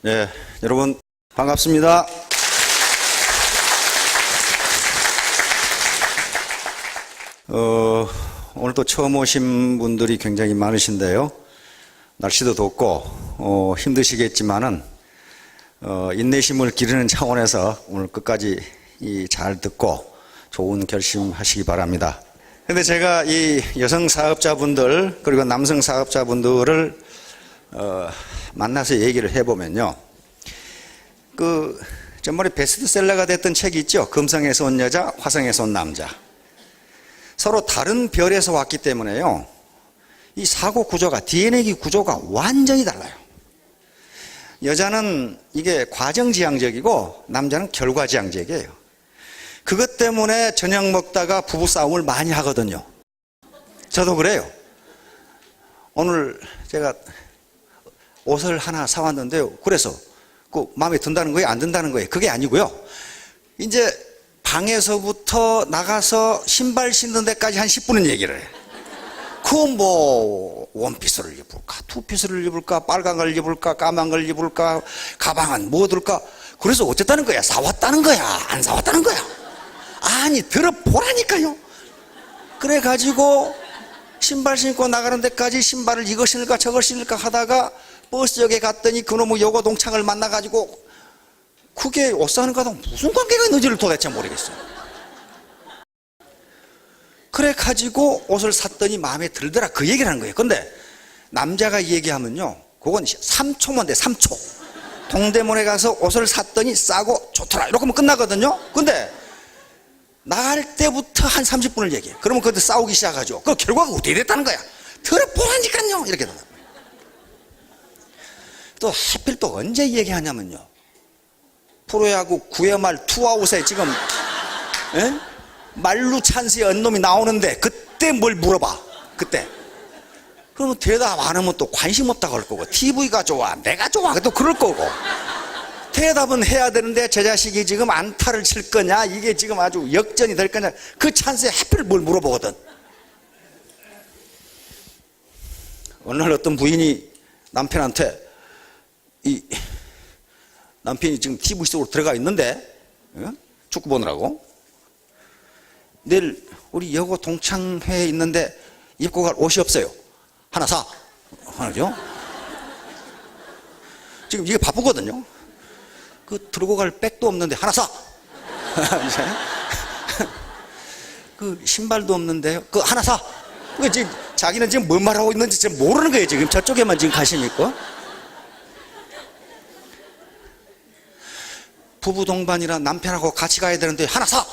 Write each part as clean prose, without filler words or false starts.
네, 여러분 반갑습니다. 오늘 또 처음 오신 분들이 굉장히 많으신데요. 날씨도 덥고 힘드시겠지만은 인내심을 기르는 차원에서 오늘 끝까지 잘 듣고 좋은 결심하시기 바랍니다. 근데 제가 이 여성 사업자분들 그리고 남성 사업자분들을 만나서 얘기를 해보면요. 전번에 베스트셀러가 됐던 책이 있죠. 금성에서 온 여자, 화성에서 온 남자. 서로 다른 별에서 왔기 때문에요. 이 사고 구조가, DNA 구조가 완전히 달라요. 여자는 이게 과정지향적이고 남자는 결과지향적이에요. 그것 때문에 저녁 먹다가 부부싸움을 많이 하거든요. 저도 그래요. 오늘 제가 옷을 하나 사왔는데요. 그래서 마음에 든다는 거예요? 안 든다는 거예요? 그게 아니고요. 이제 방에서부터 나가서 신발 신는 데까지 한 10분은 얘기를 해요. 원피스를 입을까? 투피스를 입을까? 빨간 걸 입을까? 까만 걸 입을까? 가방은 뭐 들까? 그래서 어쨌다는 거야? 사왔다는 거야? 안 사왔다는 거야? 아니, 들어보라니까요. 그래가지고 신발 신고 나가는 데까지 신발을 이거 신을까 저거 신을까 하다가 버스역에 갔더니 그놈의 여고 동창을 만나가지고 그게 옷 사는 거하고 무슨 관계가 있는지를 도대체 모르겠어요. 그래가지고 옷을 샀더니 마음에 들더라 그 얘기를 하는 거예요. 근데 남자가 얘기하면요 그건 3초만 돼. 3초. 동대문에 가서 옷을 샀더니 싸고 좋더라 이렇게 하면 끝나거든요. 근데 나갈 때부터 한 30분을 얘기해. 그러면 그때 싸우기 시작하죠. 그 결과가 어떻게 됐다는 거야? 들어보라니까요. 이렇게 되는 거예요. 또 하필 또 언제 얘기하냐면요. 프로야구 9회 말 투아웃에 지금 말루 찬스에 언놈이 나오는데 그때 뭘 물어봐. 그때. 그러면 대답 안 하면 또 관심 없다고 할 거고 TV가 좋아 내가 좋아 또 그럴 거고 대답은 해야 되는데 저 자식이 지금 안타를 칠 거냐 이게 지금 아주 역전이 될 거냐 그 찬스에 하필 뭘 물어보거든. 어느 날 어떤 부인이 남편한테 남편이 지금 TV 속으로 들어가 있는데 축구 보느라고 내일 우리 여고 동창회에 있는데 입고 갈 옷이 없어요. 하나 사. 하나죠. 지금 이게 바쁘거든요. 들고 갈 백도 없는데 하나 사. 그 신발도 없는데요. 하나 사. 지금 자기는 지금 뭔 말하고 있는지 지금 모르는 거예요. 지금 저쪽에만 지금 관심이 있고. 부부 동반이라 남편하고 같이 가야 되는데 하나 사.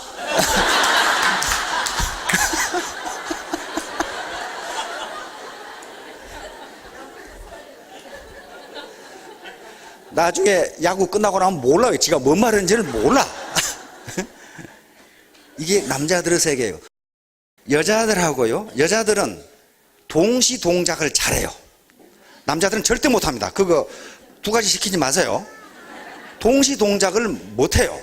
나중에 야구 끝나고 나면 몰라요. 지가 뭔 말하는지를 몰라. 이게 남자들의 세계예요. 여자들하고요. 여자들은 동시 동작을 잘해요. 남자들은 절대 못합니다. 그거 두 가지 시키지 마세요. 동시 동작을 못해요.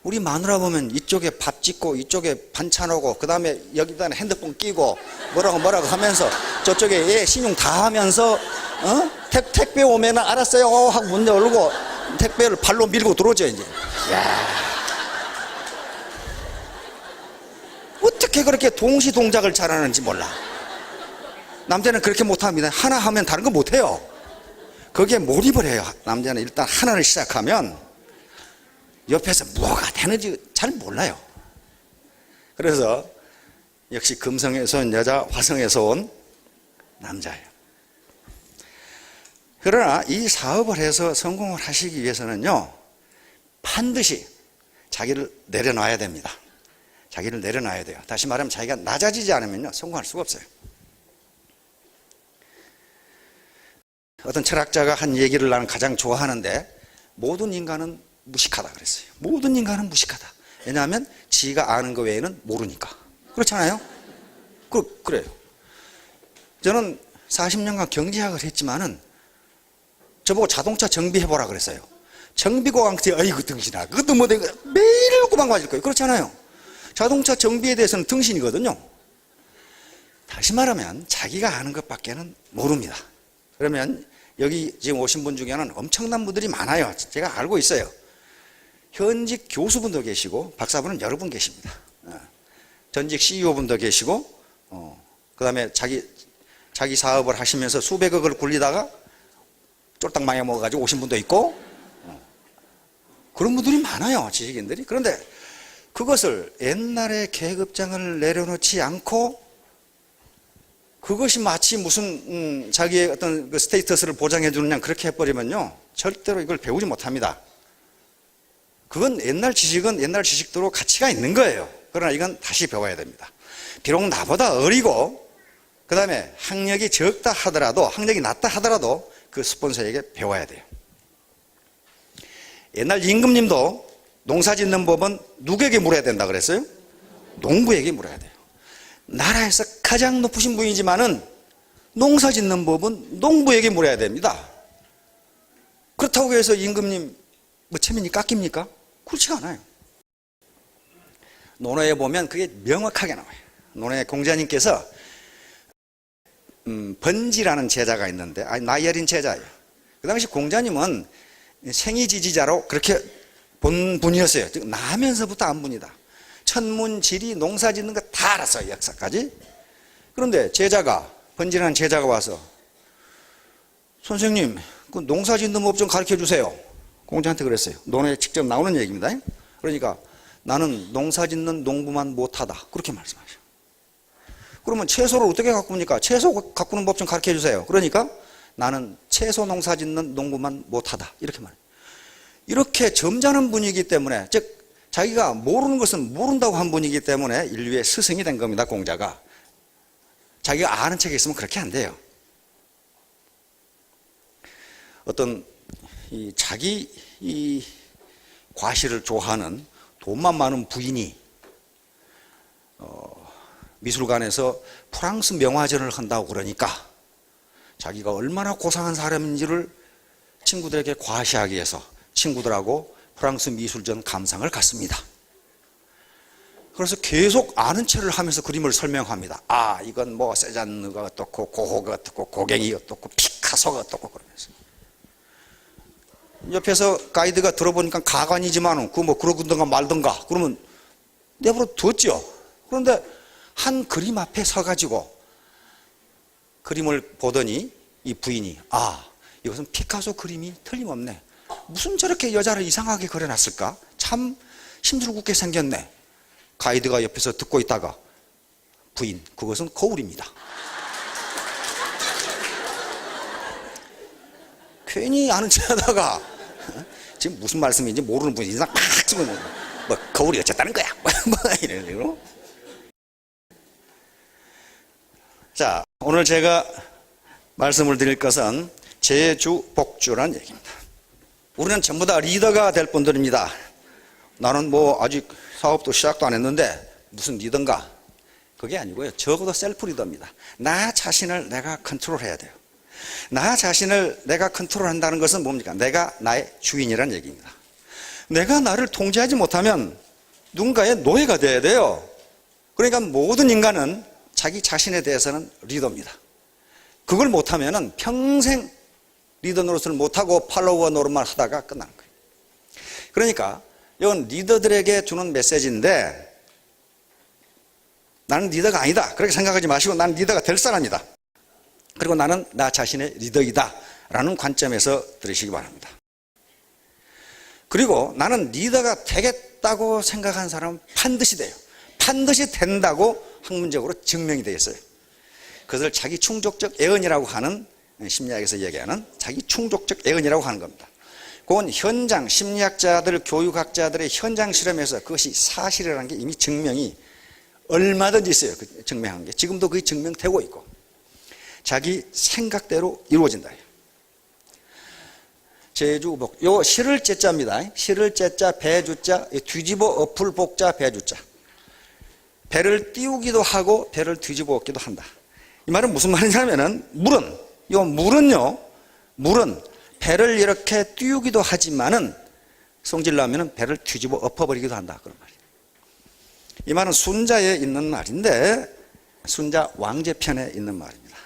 우리 마누라 보면 이쪽에 밥 짓고 이쪽에 반찬하고 그 다음에 여기다 핸드폰 끼고 뭐라고 하면서 저쪽에 얘 신용 다 하면서 택배 오면 알았어요 하고 문 열고 택배를 발로 밀고 들어오죠 이제. 야. 어떻게 그렇게 동시 동작을 잘하는지 몰라. 남자는 그렇게 못합니다. 하나 하면 다른 거 못해요. 거기에 몰입을 해요. 남자는 일단 하나를 시작하면 옆에서 뭐가 되는지 잘 몰라요. 그래서 역시 금성에서 온 여자, 화성에서 온 남자예요. 그러나 이 사업을 해서 성공을 하시기 위해서는요 반드시 자기를 내려놔야 됩니다. 자기를 내려놔야 돼요. 다시 말하면 자기가 낮아지지 않으면요 성공할 수가 없어요. 어떤 철학자가 한 얘기를 나는 가장 좋아하는데 모든 인간은 무식하다 그랬어요. 모든 인간은 무식하다. 왜냐하면 지가 아는 것 외에는 모르니까. 그렇잖아요. 그래요. 저는 40년간 경제학을 했지만은 저보고 자동차 정비해보라 그랬어요. 정비공한테 아이고 등신아 그것도 뭐 매일 꼬박 맞을 거예요. 그렇잖아요. 자동차 정비에 대해서는 등신이거든요. 다시 말하면 자기가 아는 것밖에는 모릅니다. 그러면 여기 지금 오신 분 중에는 엄청난 분들이 많아요. 제가 알고 있어요. 현직 교수분도 계시고 박사분은 여러 분 계십니다. 전직 CEO분도 계시고 그 다음에 자기 사업을 하시면서 수백억을 굴리다가 쫄딱 망해 먹어가지고 오신 분도 있고 그런 분들이 많아요. 지식인들이. 그런데 그것을 옛날에 계급장을 내려놓지 않고 그것이 마치 무슨 자기의 어떤 그 스테이터스를 보장해 주느냐 그렇게 해버리면요 절대로 이걸 배우지 못합니다. 그건 옛날 지식은 옛날 지식대로 가치가 있는 거예요. 그러나 이건 다시 배워야 됩니다. 비록 나보다 어리고 그 다음에 학력이 적다 하더라도 학력이 낮다 하더라도 그 스폰서에게 배워야 돼요. 옛날 임금님도 농사 짓는 법은 누구에게 물어야 된다 그랬어요? 농부에게 물어야 돼요. 나라에서 가장 높으신 분이지만은 농사 짓는 법은 농부에게 물어야 됩니다. 그렇다고 해서 임금님 뭐 체면이 깎입니까? 그렇지 않아요. 논어에 보면 그게 명확하게 나와요. 논어의 공자님께서 번지라는 제자가 있는데 나이 어린 제자예요. 그 당시 공자님은 생이지지자로 그렇게 본 분이었어요. 즉 나면서부터 안 분이다. 천문, 지리, 농사 짓는 거 다 알았어요. 역사까지. 그런데 번지라는 제자가 와서 선생님 그 농사 짓는 법 좀 가르쳐 주세요. 공자한테 그랬어요. 논어에 직접 나오는 얘기입니다. 그러니까 나는 농사 짓는 농부만 못하다. 그렇게 말씀하셔요. 그러면 채소를 어떻게 가꿉니까? 채소 가꾸는 법 좀 가르쳐 주세요. 그러니까 나는 채소 농사 짓는 농부만 못하다. 이렇게 말해요. 이렇게 점잖은 분이기 때문에 즉 자기가 모르는 것은 모른다고 한 분이기 때문에 인류의 스승이 된 겁니다. 공자가. 자기가 아는 책이 있으면 그렇게 안 돼요. 어떤 자기 과시를 좋아하는 돈만 많은 부인이 미술관에서 프랑스 명화전을 한다고 그러니까 자기가 얼마나 고상한 사람인지를 친구들에게 과시하기 위해서 친구들하고 프랑스 미술전 감상을 갔습니다. 그래서 계속 아는 체를 하면서 그림을 설명합니다. 아, 이건 뭐 세잔느가 어떻고 고호가 어떻고 고갱이가 어떻고 피카소가 어떻고 그러면서 옆에서 가이드가 들어보니까 가관이지만 그 뭐 그러든가 말든가 그러면 내버려 뒀죠. 그런데 한 그림 앞에 서가지고 그림을 보더니 이 부인이 이것은 피카소 그림이 틀림없네. 무슨 저렇게 여자를 이상하게 그려놨을까? 참 힘들게 생겼네. 가이드가 옆에서 듣고 있다가 부인, 그것은 거울입니다. 괜히 아는 척하다가 지금 무슨 말씀인지 모르는 분이 인상 팍 찍으면 뭐 거울이 어쨌다는 거야. 뭐 이런 식으로. 자, 오늘 제가 말씀을 드릴 것은 제주복주란 얘기입니다. 우리는 전부 다 리더가 될 분들입니다. 나는 뭐 아직 사업도 시작도 안 했는데 무슨 리더인가? 그게 아니고요. 적어도 셀프 리더입니다. 나 자신을 내가 컨트롤해야 돼요. 나 자신을 내가 컨트롤한다는 것은 뭡니까? 내가 나의 주인이라는 얘기입니다. 내가 나를 통제하지 못하면 누군가의 노예가 돼야 돼요. 그러니까 모든 인간은 자기 자신에 대해서는 리더입니다. 그걸 못하면 평생 리더 노릇을 못하고 팔로워 노릇만 하다가 끝나는 거예요. 그러니까 이건 리더들에게 주는 메시지인데 나는 리더가 아니다 그렇게 생각하지 마시고 나는 리더가 될 사람이다. 그리고 나는 나 자신의 리더이다 라는 관점에서 들으시기 바랍니다. 그리고 나는 리더가 되겠다고 생각하는 사람은 반드시 돼요. 반드시 된다고 학문적으로 증명이 되어 있어요. 그것을 자기 충족적 애언이라고 하는 심리학에서 얘기하는 자기 충족적 애언이라고 하는 겁니다. 그건 현장 심리학자들 교육학자들의 현장 실험에서 그것이 사실이라는 게 이미 증명이 얼마든지 있어요. 그 증명한 게 지금도 그게 증명되고 있고 자기 생각대로 이루어진다. 제주복 요 실을 제자입니다. 실을 제자 배주자 뒤집어 엎을 복자 배주자 배를 띄우기도 하고 배를 뒤집어 엎기도 한다. 이 말은 무슨 말이냐면은 물은 배를 이렇게 띄우기도 하지만은 성질나면은 배를 뒤집어 엎어버리기도 한다. 그런 말이에요. 이 말은 순자에 있는 말인데 순자 왕제편에 있는 말입니다.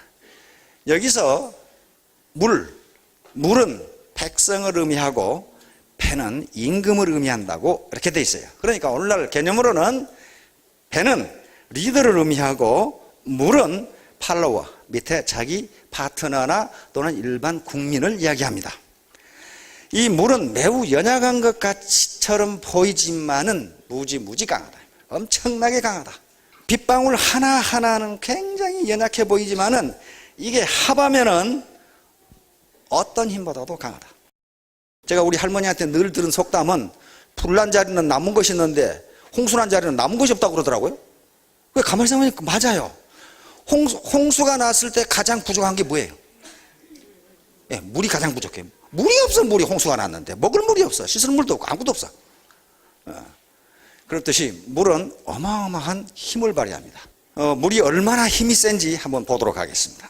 여기서 물은 백성을 의미하고 배는 임금을 의미한다고 이렇게 돼 있어요. 그러니까 오늘날 개념으로는 배는 리더를 의미하고 물은 팔로워, 밑에 자기 파트너나 또는 일반 국민을 이야기합니다. 이 물은 매우 연약한 것 같이처럼 보이지만은 무지 강하다. 엄청나게 강하다. 빗방울 하나하나는 굉장히 연약해 보이지만은 이게 합하면은 어떤 힘보다도 강하다. 제가 우리 할머니한테 늘 들은 속담은 풀난 자리는 남은 것이 있는데 홍수난 자리는 남은 것이 없다고 그러더라고요. 왜 가만히 생각해보니까 맞아요. 홍수가 났을 때 가장 부족한 게 뭐예요? 예, 물이 가장 부족해요. 물이 없어. 물이 홍수가 났는데 먹을 물이 없어. 씻을 물도 없고 아무것도 없어. 그렇듯이 물은 어마어마한 힘을 발휘합니다. 물이 얼마나 힘이 센지 한번 보도록 하겠습니다.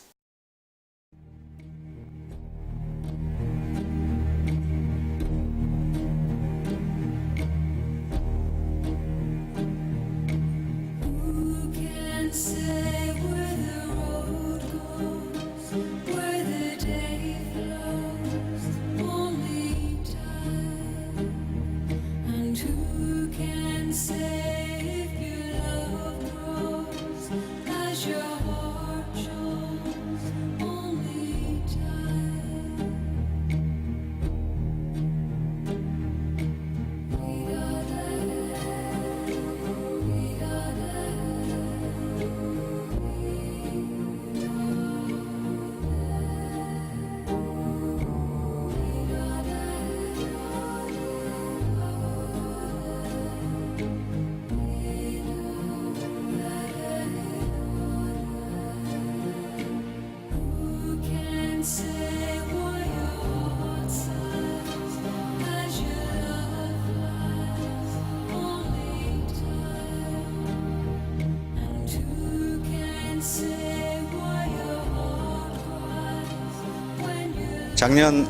작년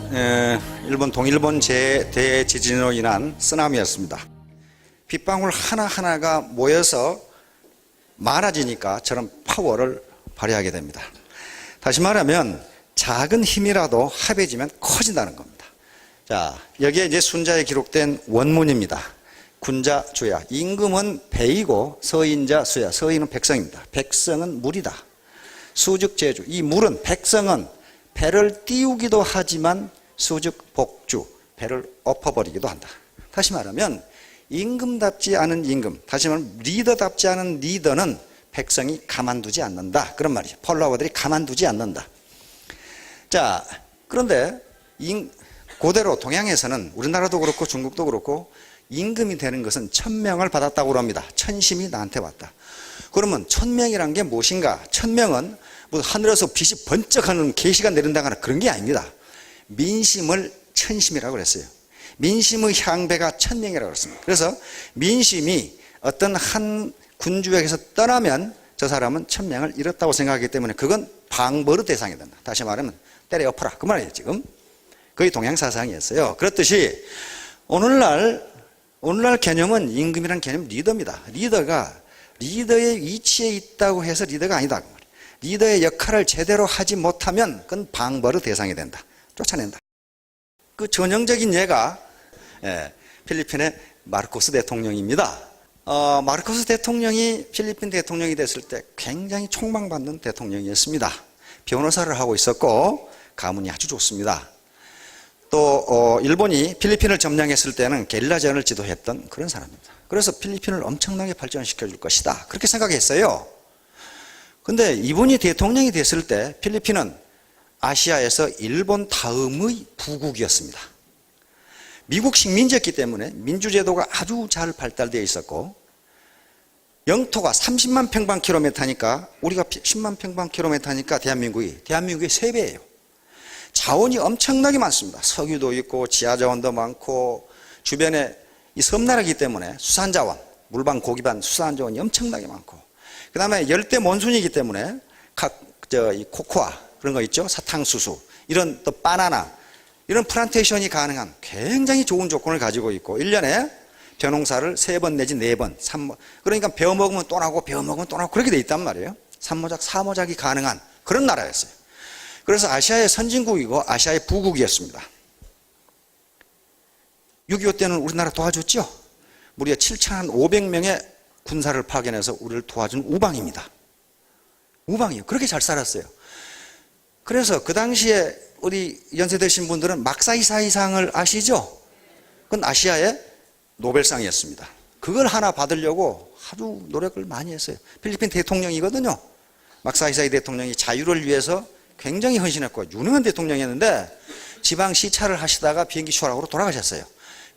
일본 동일본 대지진으로 인한 쓰나미였습니다. 빗방울 하나하나가 모여서 많아지니까 저런 파워를 발휘하게 됩니다. 다시 말하면 작은 힘이라도 합해지면 커진다는 겁니다. 자, 여기에 이제 순자에 기록된 원문입니다. 군자 주야. 임금은 배이고 서인자 수야. 서인은 백성입니다. 백성은 물이다. 수즉 제주. 이 물은 백성은 배를 띄우기도 하지만 수즉 복주. 배를 엎어버리기도 한다. 다시 말하면 임금답지 않은 임금, 다시 말하면 리더답지 않은 리더는 백성이 가만두지 않는다. 그런 말이죠. 폴로워들이 가만두지 않는다. 자, 그런데 고대로 동양에서는 우리나라도 그렇고 중국도 그렇고 임금이 되는 것은 천명을 받았다고 합니다. 천심이 나한테 왔다. 그러면 천명이란 게 무엇인가? 천명은 뭐 하늘에서 빛이 번쩍하는 계시가 내린다거나 그런 게 아닙니다. 민심을 천심이라고 그랬어요. 민심의 향배가 천명이라고 그랬습니다. 그래서 민심이 어떤 한 군주에게서 떠나면 저 사람은 천명을 잃었다고 생각하기 때문에 그건 방벌의 대상이 된다. 다시 말하면 때려 엎어라. 그 말이에요, 지금. 거의 동양 사상이었어요. 그렇듯이 오늘날 개념은 임금이라는 개념은 리더입니다. 리더가 리더의 위치에 있다고 해서 리더가 아니다. 리더의 역할을 제대로 하지 못하면 그건 방벌의 대상이 된다. 쫓아낸다. 그 전형적인 예가 필리핀의 마르코스 대통령입니다. 마르코스 대통령이 필리핀 대통령이 됐을 때 굉장히 촉망받는 대통령이었습니다. 변호사를 하고 있었고 가문이 아주 좋습니다. 또 일본이 필리핀을 점령했을 때는 게릴라전을 지도했던 그런 사람입니다. 그래서 필리핀을 엄청나게 발전시켜 줄 것이다. 그렇게 생각했어요. 근데 이분이 대통령이 됐을 때 필리핀은 아시아에서 일본 다음의 부국이었습니다. 미국 식민지였기 때문에 민주제도가 아주 잘 발달되어 있었고 영토가 30만 평방킬로미터니까 우리가 10만 평방킬로미터니까 대한민국의 3배예요. 자원이 엄청나게 많습니다. 석유도 있고 지하자원도 많고 주변에 이 섬나라이기 때문에 수산자원, 물반, 고기반 수산자원이 엄청나게 많고 그 다음에 열대 몬순이기 때문에 이 코코아 그런 거 있죠. 사탕수수 이런 또 바나나 이런 플란테이션이 가능한 굉장히 좋은 조건을 가지고 있고 1년에 벼농사를 3번 내지 4번 3번 그러니까 베어 먹으면 또 나고 베어 먹으면 또 나고 그렇게 돼 있단 말이에요. 3모작 4모작이 가능한 그런 나라였어요. 그래서 아시아의 선진국이고 아시아의 부국이었습니다. 6.25 때는 우리나라 도와줬죠. 무려 7,500명의 군사를 파견해서 우리를 도와준 우방입니다. 우방이요. 그렇게 잘 살았어요. 그래서 그 당시에 우리 연세되신 분들은 막사이사이상을 아시죠? 그건 아시아의 노벨상이었습니다. 그걸 하나 받으려고 하도 노력을 많이 했어요. 필리핀 대통령이거든요. 막사이사이 대통령이 자유를 위해서 굉장히 헌신했고 유능한 대통령이었는데 지방 시찰을 하시다가 비행기 추락으로 돌아가셨어요.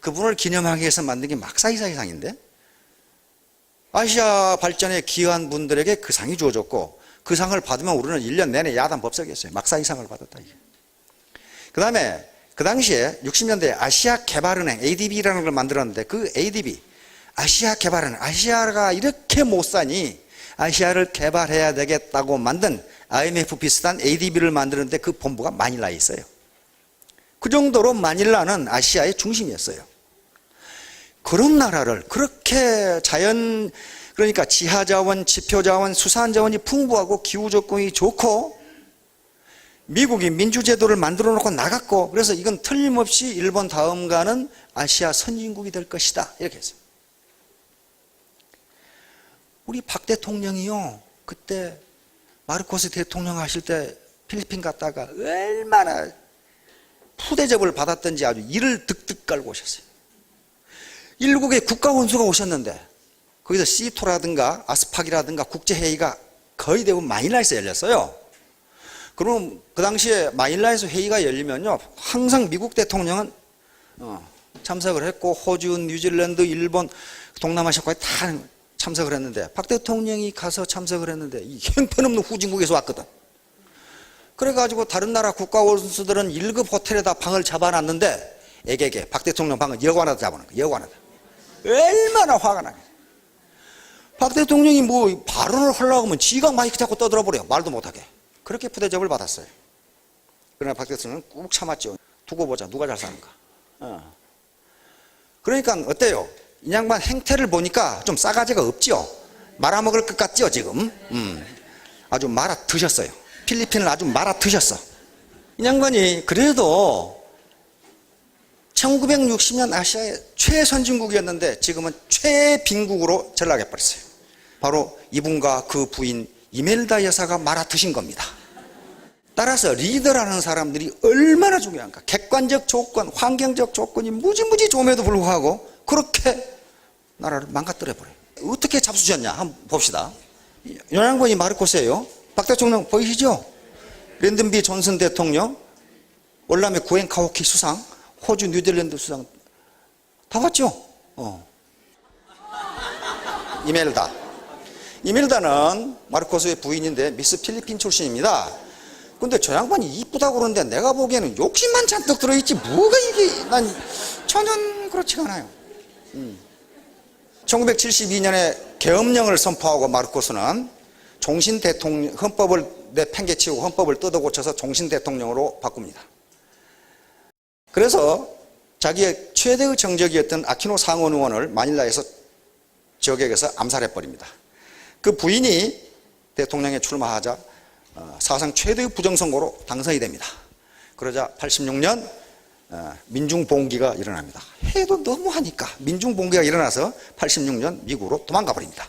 그분을 기념하기 위해서 만든 게 막사이사이상인데 아시아 발전에 기여한 분들에게 그 상이 주어졌고 그 상을 받으면 우리는 1년 내내 야단 법석이었어요. 막사이상을 받았다. 그 다음에 그 당시에 60년대에 아시아 개발은행 ADB라는 걸 만들었는데 그 ADB 아시아 개발은행 아시아가 이렇게 못 사니 아시아를 개발해야 되겠다고 만든 IMF 비슷한 ADB를 만드는데 그 본부가 마닐라에 있어요. 그 정도로 마닐라는 아시아의 중심이었어요. 그런 나라를 그렇게 자연 그러니까 지하자원, 지표자원, 수산자원이 풍부하고 기후조건이 좋고 미국이 민주제도를 만들어 놓고 나갔고 그래서 이건 틀림없이 일본 다음 가는 아시아 선진국이 될 것이다 이렇게 했어요. 우리 박 대통령이요 그때 마르코스 대통령 하실 때 필리핀 갔다가 얼마나 푸대접을 받았던지 아주 이를 득득 깔고 오셨어요. 일국의 국가원수가 오셨는데 거기서 시토라든가 아스팍이라든가 국제회의가 거의 대부분 마닐라에서 열렸어요. 그럼 그 당시에 마닐라에서 회의가 열리면요 항상 미국 대통령은 참석을 했고 호주, 뉴질랜드, 일본, 동남아시아까지 다 참석을 했는데 박 대통령이 가서 참석을 했는데 이 형편없는 후진국에서 왔거든. 그래가지고 다른 나라 국가원수들은 1급 호텔에다 방을 잡아놨는데 애게게 박 대통령 방은 여관에다 잡아놓은 거야. 여관에다. 얼마나 화가 나겠어. 박 대통령이 뭐 발언을 하려고 하면 지가 마이크 잡고 떠들어버려요. 말도 못하게. 그렇게 푸대접을 받았어요. 그러나 박 대통령은 꾹 참았죠. 두고 보자. 누가 잘 사는가. 그러니까 어때요? 이 양반 행태를 보니까 좀 싸가지가 없죠. 말아먹을 것 같죠 지금. 아주 말아 드셨어요. 필리핀을 아주 말아 드셨어. 이 양반이 그래도 1960년 아시아의 최선진국이었는데 지금은 최빈국으로 전락해버렸어요. 바로 이분과 그 부인 이멜다 여사가 말아 드신 겁니다. 따라서 리더라는 사람들이 얼마나 중요한가. 객관적 조건, 환경적 조건이 무지무지 좋음에도 불구하고 그렇게 나라를 망가뜨려버려요. 어떻게 잡수셨냐 한번 봅시다. 연양반이 마르코스예요. 박 대통령 보이시죠? 랜든비 존슨 대통령, 월남의 구엔 카오키 수상, 호주 뉴질랜드 수상 다 봤죠? 이멜다는 마르코스의 부인인데 미스 필리핀 출신입니다. 근데 저 양반이 이쁘다고 그러는데 내가 보기에는 욕심만 잔뜩 들어있지 뭐가 이게 난 전혀 그렇지가 않아요. 1972년에 계엄령을 선포하고 마르코스는 종신 대통령 헌법을 내팽개치우고 헌법을 뜯어 고쳐서 종신 대통령으로 바꿉니다. 그래서 자기의 최대의 정적이었던 아키노 상원 의원을 마닐라에서 저격해서 암살해버립니다. 그 부인이 대통령에 출마하자 사상 최대의 부정선거로 당선이 됩니다. 그러자 86년 민중봉기가 일어납니다. 해도 너무하니까 민중봉기가 일어나서 86년 미국으로 도망가 버립니다.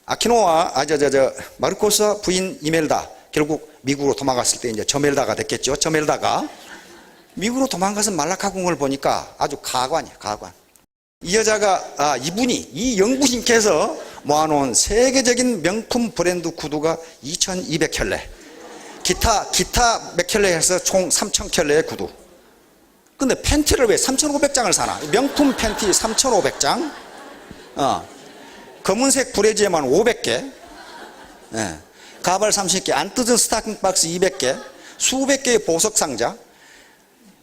아키노와 마르코스 부인 이멜다 결국 미국으로 도망갔을 때 이제 저멜다가 됐겠죠. 저멜다가 미국으로 도망가서 말라카 궁을 보니까 아주 가관이에요. 가관. 이 여자가 이분이 이 영부인께서 모아놓은 세계적인 명품 브랜드 구두가 2200켤레 기타 몇 켤레 해서 총 3000켤레의 구두. 근데 팬티를 왜 3500장을 사나? 명품 팬티 3500장 검은색 브래지에만 500개 가발 30개 안 뜯은 스타킹 박스 200개 수백 개의 보석 상자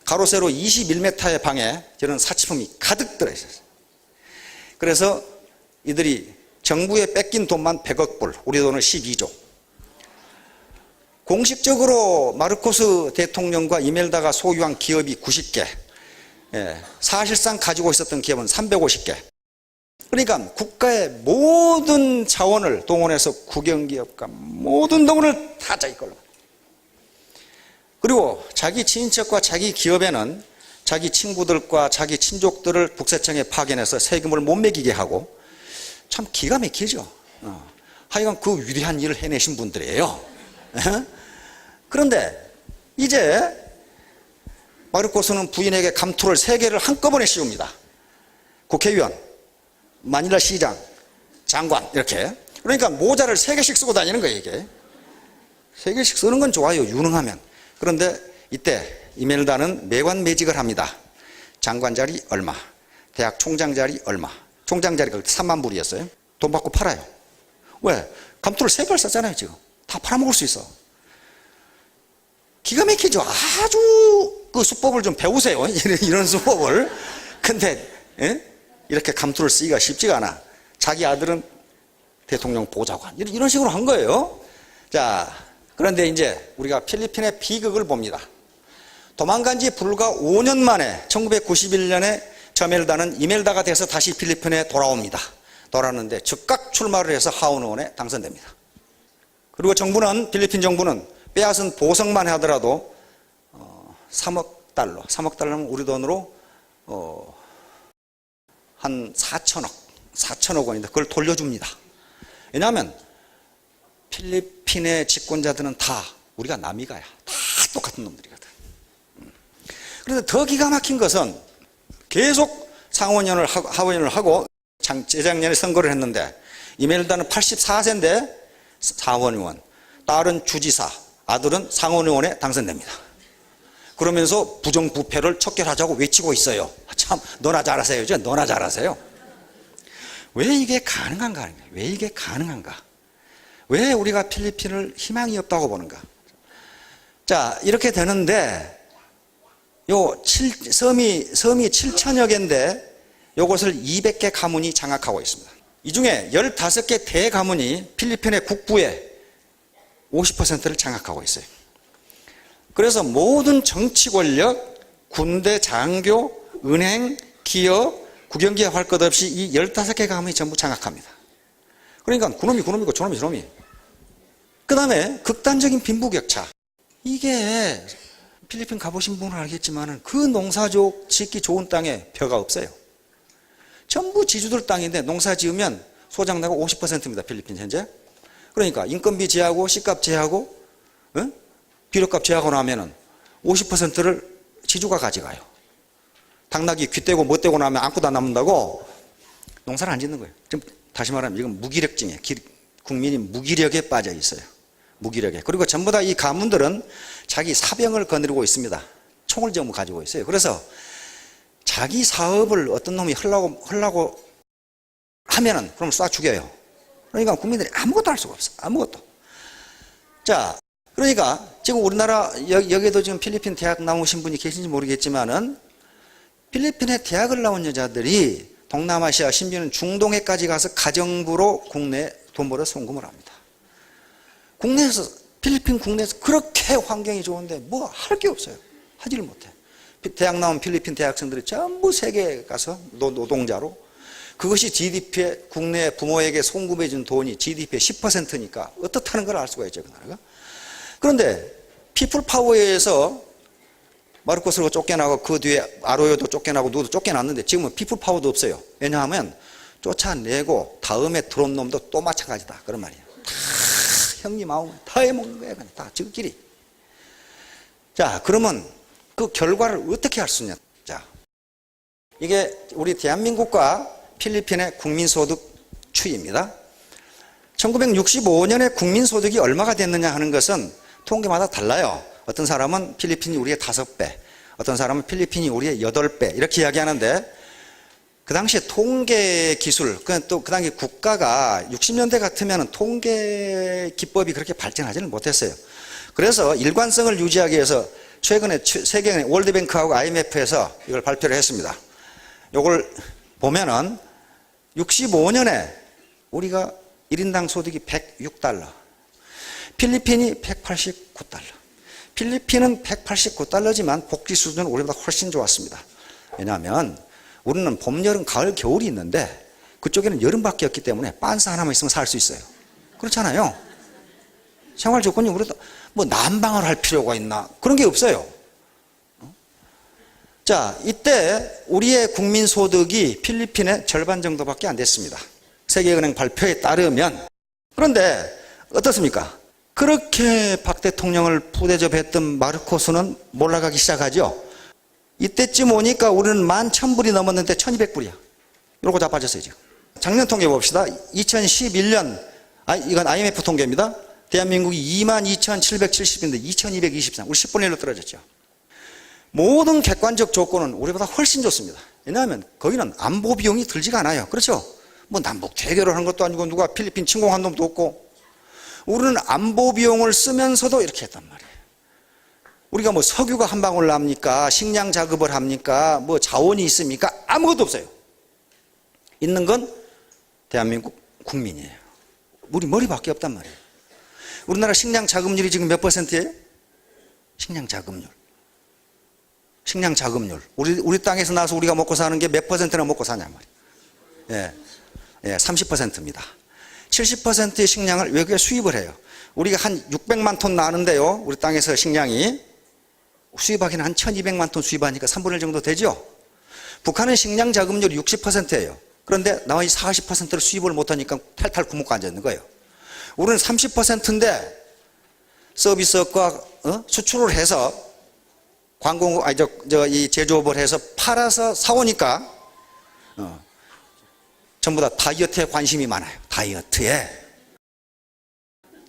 가로 세로 21m의 방에 저런 사치품이 가득 들어있었어요. 그래서 이들이 정부에 뺏긴 돈만 100억 불, 우리 돈은 12조. 공식적으로 마르코스 대통령과 이멜다가 소유한 기업이 90개, 사실상 가지고 있었던 기업은 350개. 그러니까 국가의 모든 자원을 동원해서 국영기업과 모든 돈을 다 자기 걸로. 그리고 자기 친인척과 자기 기업에는 자기 친구들과 자기 친족들을 국세청에 파견해서 세금을 못 매기게 하고, 참 기가 막히죠. 하여간 그 위대한 일을 해내신 분들이에요. 그런데 이제 마르코스는 부인에게 감투를 3개를 한꺼번에 씌웁니다. 국회의원, 마닐라 시장, 장관, 이렇게. 그러니까 모자를 3개씩 쓰고 다니는 거예요, 이게. 3개씩 쓰는 건 좋아요, 유능하면. 그런데 이때 이멜다는 매관매직을 합니다. 장관 자리 얼마, 대학 총장 자리 얼마. 총장 자리가 3만 불이었어요. 돈 받고 팔아요. 왜? 감투를 3개를 썼잖아요, 지금. 다 팔아먹을 수 있어. 기가 막히죠. 아주 그 수법을 좀 배우세요. 이런 수법을. 근데 이렇게 감투를 쓰기가 쉽지가 않아. 자기 아들은 대통령 보좌관 이런 식으로 한 거예요. 자, 그런데 이제 우리가 필리핀의 비극을 봅니다. 도망간 지 불과 5년 만에 1991년에 저멜다는 이멜다가 돼서 다시 필리핀에 돌아옵니다. 돌아왔는데 즉각 출마를 해서 하원 의원에 당선됩니다. 그리고 정부는, 필리핀 정부는 빼앗은 보석만 하더라도 3억 달러면 우리 돈으로 한 4천억 원인데 그걸 돌려줍니다. 왜냐하면 필리핀의 집권자들은 다 우리가 남이가야. 다 똑같은 놈들이거든. 그런데 더 기가 막힌 것은 계속 상원의원을 하원의원을 하고 재작년에 선거를 했는데 이멜다는 84세인데 상원의원, 딸은 주지사, 아들은 상원의원에 당선됩니다. 그러면서 부정부패를 척결하자고 외치고 있어요. 참 너나 잘하세요. 너나 잘하세요. 왜 이게 가능한가? 왜 이게 가능한가? 왜 우리가 필리핀을 희망이 없다고 보는가? 자, 이렇게 되는데 섬이 7천여 개인데 요것을 200개 가문이 장악하고 있습니다. 이 중에 15개 대가문이 필리핀의 국부의 50%를 장악하고 있어요. 그래서 모든 정치 권력, 군대, 장교, 은행, 기업, 국영기업 할 것 없이 이 15개 가문이 전부 장악합니다. 그러니까 그놈이 그놈이고 저놈이 저놈이. 그 다음에 극단적인 빈부격차. 이게 필리핀 가보신 분은 알겠지만 그 농사족 짓기 좋은 땅에 벼가 없어요. 전부 지주들 땅인데 농사 지으면 소장나가 50%입니다. 필리핀 현재. 그러니까 인건비 제하고 씨값 제하고 비료값 제하고 나면은 50%를 지주가 가져가요. 당나귀 귀 떼고 못 떼고 나면 아무것도 안 남는다고 농사를 안 짓는 거예요. 지금 다시 말하면 이건 무기력증이에요. 국민이 무기력에 빠져 있어요. 무기력에. 그리고 전부 다 이 가문들은 자기 사병을 거느리고 있습니다. 총을 전부 가지고 있어요. 그래서 자기 사업을 어떤 놈이 하려고 하면은 그럼 쏴 죽여요. 그러니까 국민들이 아무것도 할 수가 없어. 아무것도. 자, 그러니까 지금 우리나라 여기에도 지금 필리핀 대학 나오신 분이 계신지 모르겠지만은 필리핀의 대학을 나온 여자들이 동남아시아 심지어는 중동에까지 가서 가정부로 국내에 돈 벌어 송금을 합니다. 국내에서 필리핀 국내에서 그렇게 환경이 좋은데 뭐 할 게 없어요. 하지를 못해. 대학 나온 필리핀 대학생들이 전부 세계에 가서 노동자로 그것이 GDP에 국내 부모에게 송금해 준 돈이 GDP의 10%니까 어떻다는 걸 알 수가 있죠. 그 나라가. 그런데 피플 파워에서 마르코스가 쫓겨나고 그 뒤에 아로요도 쫓겨나고 누구도 쫓겨났는데 지금은 피플 파워도 없어요. 왜냐하면 쫓아내고 다음에 들어온 놈도 또 마찬가지다. 그런 말이에요. 다 형님 아우면 다 해먹는 거야. 그냥 다 지극끼리. 자, 그러면 그 결과를 어떻게 할 수 있냐. 자, 이게 우리 대한민국과 필리핀의 국민소득 추이입니다. 1965년에 국민소득이 얼마가 됐느냐 하는 것은 통계마다 달라요. 어떤 사람은 필리핀이 우리의 5배, 어떤 사람은 필리핀이 우리의 8배 이렇게 이야기하는데 그 당시에 통계 기술, 또 그 당시 국가가 60년대 같으면 통계 기법이 그렇게 발전하지는 못했어요. 그래서 일관성을 유지하기 위해서 최근에 세계 월드뱅크하고 IMF에서 이걸 발표를 했습니다. 이걸 보면은 65년에 우리가 1인당 소득이 106달러, 필리핀이 189달러. 필리핀은 189달러지만 복지 수준은 우리보다 훨씬 좋았습니다. 왜냐하면 우리는 봄, 여름, 가을, 겨울이 있는데 그쪽에는 여름밖에 없기 때문에 빤스 하나만 있으면 살 수 있어요. 그렇잖아요. 생활 조건이 우리도 뭐 난방을 할 필요가 있나? 그런 게 없어요. 자, 이때 우리의 국민 소득이 필리핀의 절반 정도밖에 안 됐습니다. 세계은행 발표에 따르면. 그런데 어떻습니까? 그렇게 박 대통령을 부대접했던 마르코스는 몰락하기 시작하죠. 이때쯤 오니까 우리는 11,000불이 넘었는데 1,200불이야. 이러고 자빠졌어요, 지금. 작년 통계 봅시다. 2011년, 이건 IMF 통계입니다. 대한민국이 22,770인데 2,223. 우리 10분의 1로 떨어졌죠. 모든 객관적 조건은 우리보다 훨씬 좋습니다. 왜냐하면 거기는 안보 비용이 들지가 않아요. 그렇죠? 뭐 남북 대결을 하는 것도 아니고 누가 필리핀 침공한 놈도 없고. 우리는 안보 비용을 쓰면서도 이렇게 했단 말이에요. 우리가 뭐 석유가 한 방울 납니까? 식량 작업을 합니까? 뭐 자원이 있습니까? 아무것도 없어요. 있는 건 대한민국 국민이에요. 우리 머리밖에 없단 말이에요. 우리나라 식량 자급률이 지금 몇 %예요? 식량 자급률. 식량 자급률. 우리 땅에서 나서 우리가 먹고 사는 게 몇 %나 먹고 사냐 말이에요. 예, 30%입니다. 70%의 식량을 외국에 수입을 해요. 우리가 한 600만 톤 나는데요. 우리 땅에서 식량이 수입하기는 한 1200만 톤 수입하니까 3분의 1 정도 되죠. 북한은 식량 자급률이 60%예요. 그런데 나머지 40%를 수입을 못하니까 탈탈 구먹고 앉아있는 거예요. 우리는 30%인데 서비스업과 수출을 해서 이 제조업을 해서 팔아서 사오니까 전부 다 다이어트에 관심이 많아요. 다이어트에.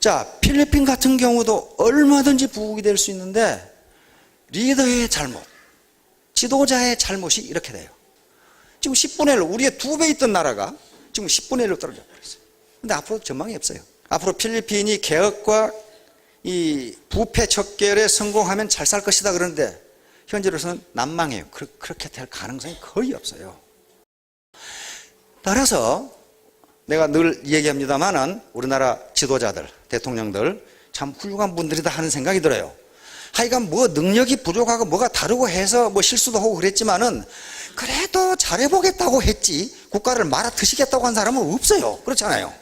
자, 필리핀 같은 경우도 얼마든지 부국이 될 수 있는데 리더의 잘못, 지도자의 잘못이 이렇게 돼요. 지금 10분의 1로, 우리의 2배 있던 나라가 지금 10분의 1로 떨어져 버렸어요. 근데 앞으로 전망이 없어요. 앞으로 필리핀이 개혁과 이 부패 척결에 성공하면 잘 살 것이다 그러는데 현재로서는 난망해요. 그렇게 될 가능성이 거의 없어요. 따라서 내가 늘 얘기합니다만은 우리나라 지도자들, 대통령들 참 훌륭한 분들이다 하는 생각이 들어요. 하여간 뭐 능력이 부족하고 뭐가 다르고 해서 뭐 실수도 하고 그랬지만은 그래도 잘해보겠다고 했지 국가를 말아 드시겠다고 한 사람은 없어요. 그렇잖아요.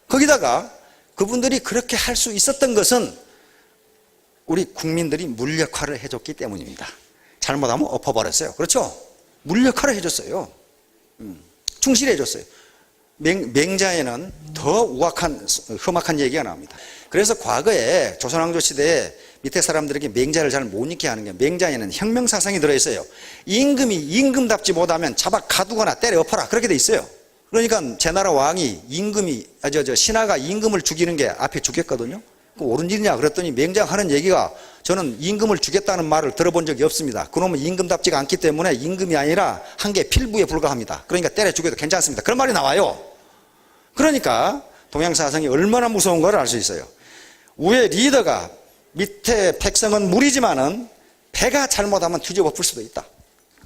거기다가 그분들이 그렇게 할 수 있었던 것은 우리 국민들이 물력화를 해줬기 때문입니다. 잘못하면 엎어버렸어요. 그렇죠? 물력화를 해줬어요. 충실해줬어요. 맹자에는 더 우악한 험악한 얘기가 나옵니다. 그래서 과거에 조선왕조 시대에 밑에 사람들에게 맹자를 잘 못 읽게 하는 게 맹자에는 혁명사상이 들어있어요. 임금이 임금답지 못하면 잡아 가두거나 때려 엎어라 그렇게 돼 있어요. 그러니까 제나라 왕이 신하가 임금을 죽이는 게 앞에 죽였거든요. 그 옳은 일이냐 그랬더니 맹자가 하는 얘기가 저는 임금을 주겠다는 말을 들어본 적이 없습니다. 그놈은 임금답지가 않기 때문에 임금이 아니라 한 개 필부에 불과합니다. 그러니까 때려 죽여도 괜찮습니다. 그런 말이 나와요. 그러니까 동양사상이 얼마나 무서운 걸 알 수 있어요. 위에 리더가 밑에 백성은 무리지만은 배가 잘못하면 뒤집어 풀 수도 있다.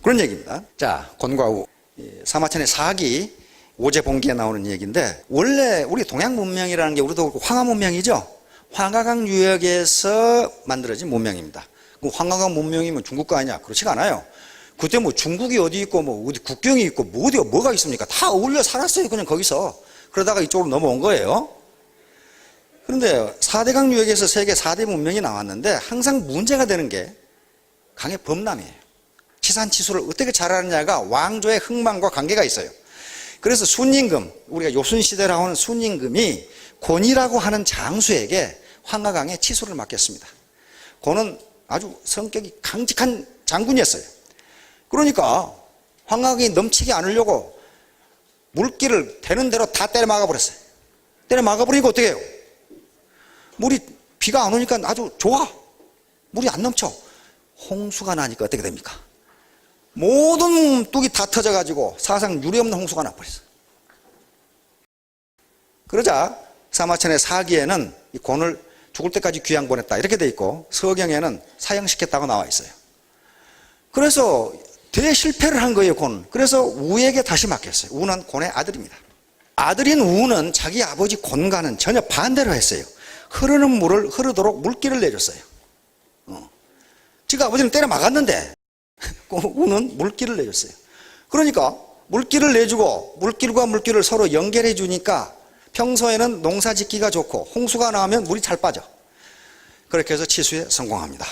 그런 얘기입니다. 자, 권과우 사마천의 사기 오제봉기에 나오는 얘기인데 원래 우리 동양 문명이라는 게 우리도 황하 문명이죠. 황하강 유역에서 만들어진 문명입니다. 황하강 문명이면 중국 거 아니야? 그렇지가 않아요. 그때 뭐 중국이 어디 있고 뭐 어디 국경이 있고 뭐 어디가 뭐가 있습니까? 다 어울려 살았어요. 그냥 거기서. 그러다가 이쪽으로 넘어온 거예요. 그런데 4대강 유역에서 세계 4대 문명이 나왔는데 항상 문제가 되는 게 강의 범람이에요. 치산치수를 어떻게 잘하느냐가 왕조의 흥망과 관계가 있어요. 그래서 순임금, 우리가 요순시대라고 하는 순임금이 곤이라고 하는 장수에게 황하강의 치수를 맡겼습니다. 곤은 아주 성격이 강직한 장군이었어요. 그러니까 황하강이 넘치게 않으려고 물길을 되는 대로 다 때려 막아버렸어요. 때려 막아버리니까 어떻게 해요? 비가 안 오니까 아주 좋아. 물이 안 넘쳐. 홍수가 나니까 어떻게 됩니까? 모든 뚝이 다 터져가지고 사상 유례없는 홍수가 나버렸어요. 그러자 사마천의 사기에는 이 곤을 죽을 때까지 귀양 보냈다 이렇게 돼 있고 서경에는 사형시켰다고 나와 있어요. 그래서 대실패를 한 거예요. 곤. 그래서 우에게 다시 맡겼어요. 우는 곤의 아들입니다. 아들인 우는 자기 아버지 곤과는 전혀 반대로 했어요. 흐르는 물을 흐르도록 물길을 내줬어요. 지가 아버지는 때려 막았는데 우는 물길을 내줬어요. 그러니까 물길을 내주고 물길과 물길을 서로 연결해 주니까 평소에는 농사 짓기가 좋고 홍수가 나오면 물이 잘 빠져. 그렇게 해서 치수에 성공합니다.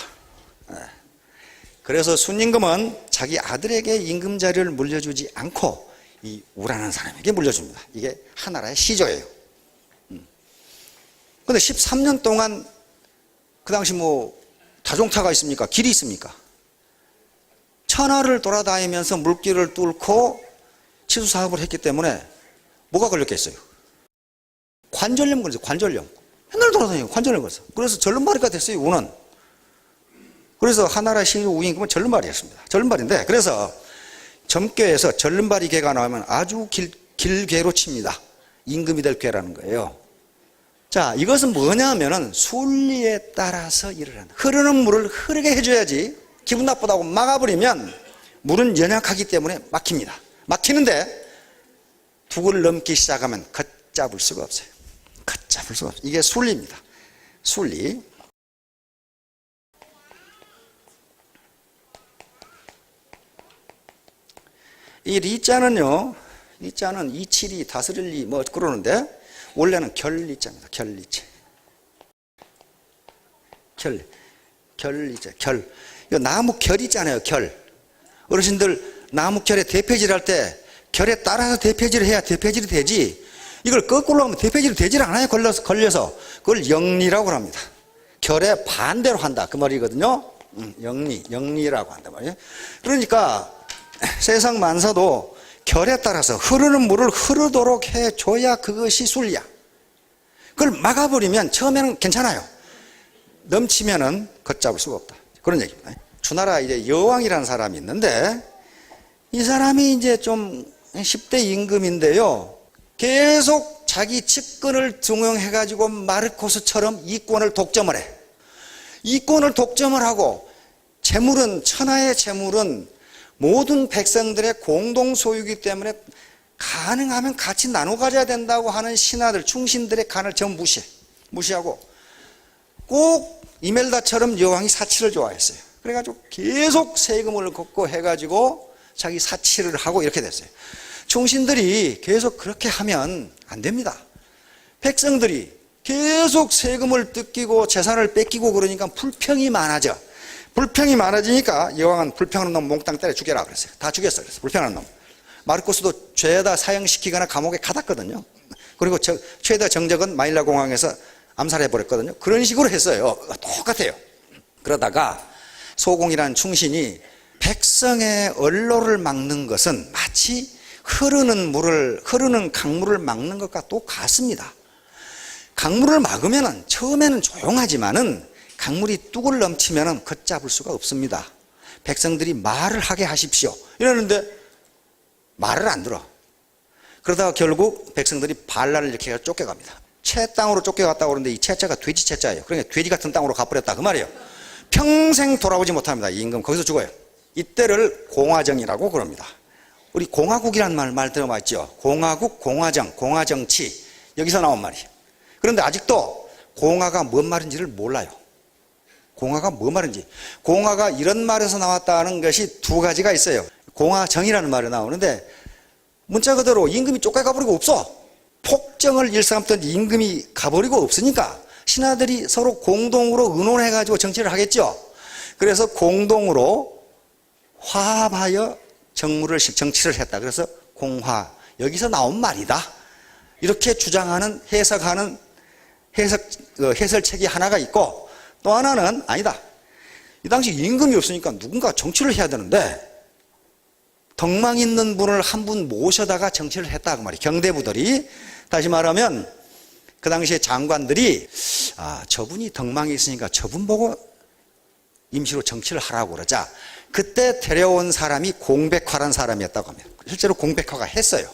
그래서 순임금은 자기 아들에게 임금 자리를 물려주지 않고 이 우라는 사람에게 물려줍니다. 이게 하나라의 시조예요. 근데 13년 동안 그 당시 뭐 다종타가 있습니까? 길이 있습니까? 천하를 돌아다니면서 물길을 뚫고 치수 사업을 했기 때문에 뭐가 걸렸겠어요? 관절염 걸렸어요. 관절염. 맨날 돌아다니고 관절염 걸렸어요. 그래서 절름발이가 됐어요. 우는. 그래서 하나라 시조 우임금은 절름발이었습니다. 절름발인데 그래서 점괘에서 절름발이 괴가 나오면 아주 길괴로 칩니다. 임금이 될 괴라는 거예요. 자, 이것은 뭐냐면은 순리에 따라서 일을 한다. 흐르는 물을 흐르게 해줘야지. 기분 나쁘다고 막아버리면 물은 연약하기 때문에 막힙니다. 막히는데 두고를 넘기 시작하면 걷잡을 수가 없어요. 걷잡을 수가 없어요. 이게 순리입니다. 순리. 이 리자는요, 리자는 이칠이 다스릴 리 뭐 그러는데 원래는 결리자입니다. 결리자. 결리자. 결. 이거 나무 결 있잖아요. 결. 어르신들 나무 결에 대패질 할 때 결에 따라서 대패질을 해야 대패질이 되지. 이걸 거꾸로 하면 대패질이 되질 않아요. 걸려서. 그걸 영리라고 합니다. 결에 반대로 한다. 그 말이거든요. 영리라고 한단 말이에요. 그러니까 세상 만사도 결에 따라서 흐르는 물을 흐르도록 해줘야 그것이 순리야. 그걸 막아버리면 처음에는 괜찮아요. 넘치면은 걷잡을 수가 없다. 그런 얘기입니다. 주나라 이제 여왕이라는 사람이 있는데 이 사람이 이제 좀 10대 임금인데요. 계속 자기 측근을 등용해가지고 마르코스처럼 이권을 독점을 해. 이권을 독점을 하고 재물은 천하의 재물은 모든 백성들의 공동 소유이기 때문에 가능하면 같이 나눠 가져야 된다고 하는 신하들, 충신들의 간을 전부 무시하고 꼭 이멜다처럼 여왕이 사치를 좋아했어요. 그래가지고 계속 세금을 걷고 해가지고 자기 사치를 하고 이렇게 됐어요. 충신들이 계속 그렇게 하면 안 됩니다. 백성들이 계속 세금을 뜯기고 재산을 뺏기고 그러니까 불평이 많아져. 불평이 많아지니까 여왕은 불평하는 놈 몽땅 때려 죽여라 그랬어요. 다 죽였어요. 그래서 불평하는 놈. 마르코스도 죄다 사형시키거나 감옥에 가뒀거든요. 그리고 최대 정적은 마닐라 공항에서 암살해버렸거든요. 그런 식으로 했어요. 똑같아요. 그러다가 소공이라는 충신이 백성의 언로를 막는 것은 마치 흐르는 강물을 막는 것과 똑같습니다. 강물을 막으면 처음에는 조용하지만은 강물이 뚝을 넘치면 걷잡을 수가 없습니다. 백성들이 말을 하게 하십시오. 이러는데 말을 안 들어. 그러다가 결국 백성들이 발라를 이렇게 해서 쫓겨갑니다. 채 땅으로 쫓겨갔다고 그러는데 이 채자가 돼지 채자예요. 그러니까 돼지 같은 땅으로 가버렸다 그 말이에요. 평생 돌아오지 못합니다. 이 임금 거기서 죽어요. 이때를 공화정이라고 그럽니다. 우리 공화국이라는 말 들어봤죠? 공화국, 공화정, 공화정치 여기서 나온 말이에요. 그런데 아직도 공화가 뭔 말인지를 몰라요. 공화가 뭔 말인지. 공화가 이런 말에서 나왔다는 것이 두 가지가 있어요. 공화정이라는 말이 나오는데 문자 그대로 임금이 쫓겨가버리고 없어. 폭정을 일삼던 임금이 가버리고 없으니까 신하들이 서로 공동으로 의논해가지고 정치를 하겠죠. 그래서 공동으로 화합하여 정치를 했다. 그래서 공화. 여기서 나온 말이다. 이렇게 주장하는 해설책이 하나가 있고 또 하나는 아니다. 이 당시 임금이 없으니까 누군가 정치를 해야 되는데 덕망 있는 분을 한 분 모셔다가 정치를 했다 그 말이에요. 경대부들이. 다시 말하면 그 당시에 장관들이 저분이 덕망이 있으니까 저분 보고 임시로 정치를 하라고 그러자 그때 데려온 사람이 공백화라는 사람이었다고 합니다. 실제로 공백화가 했어요.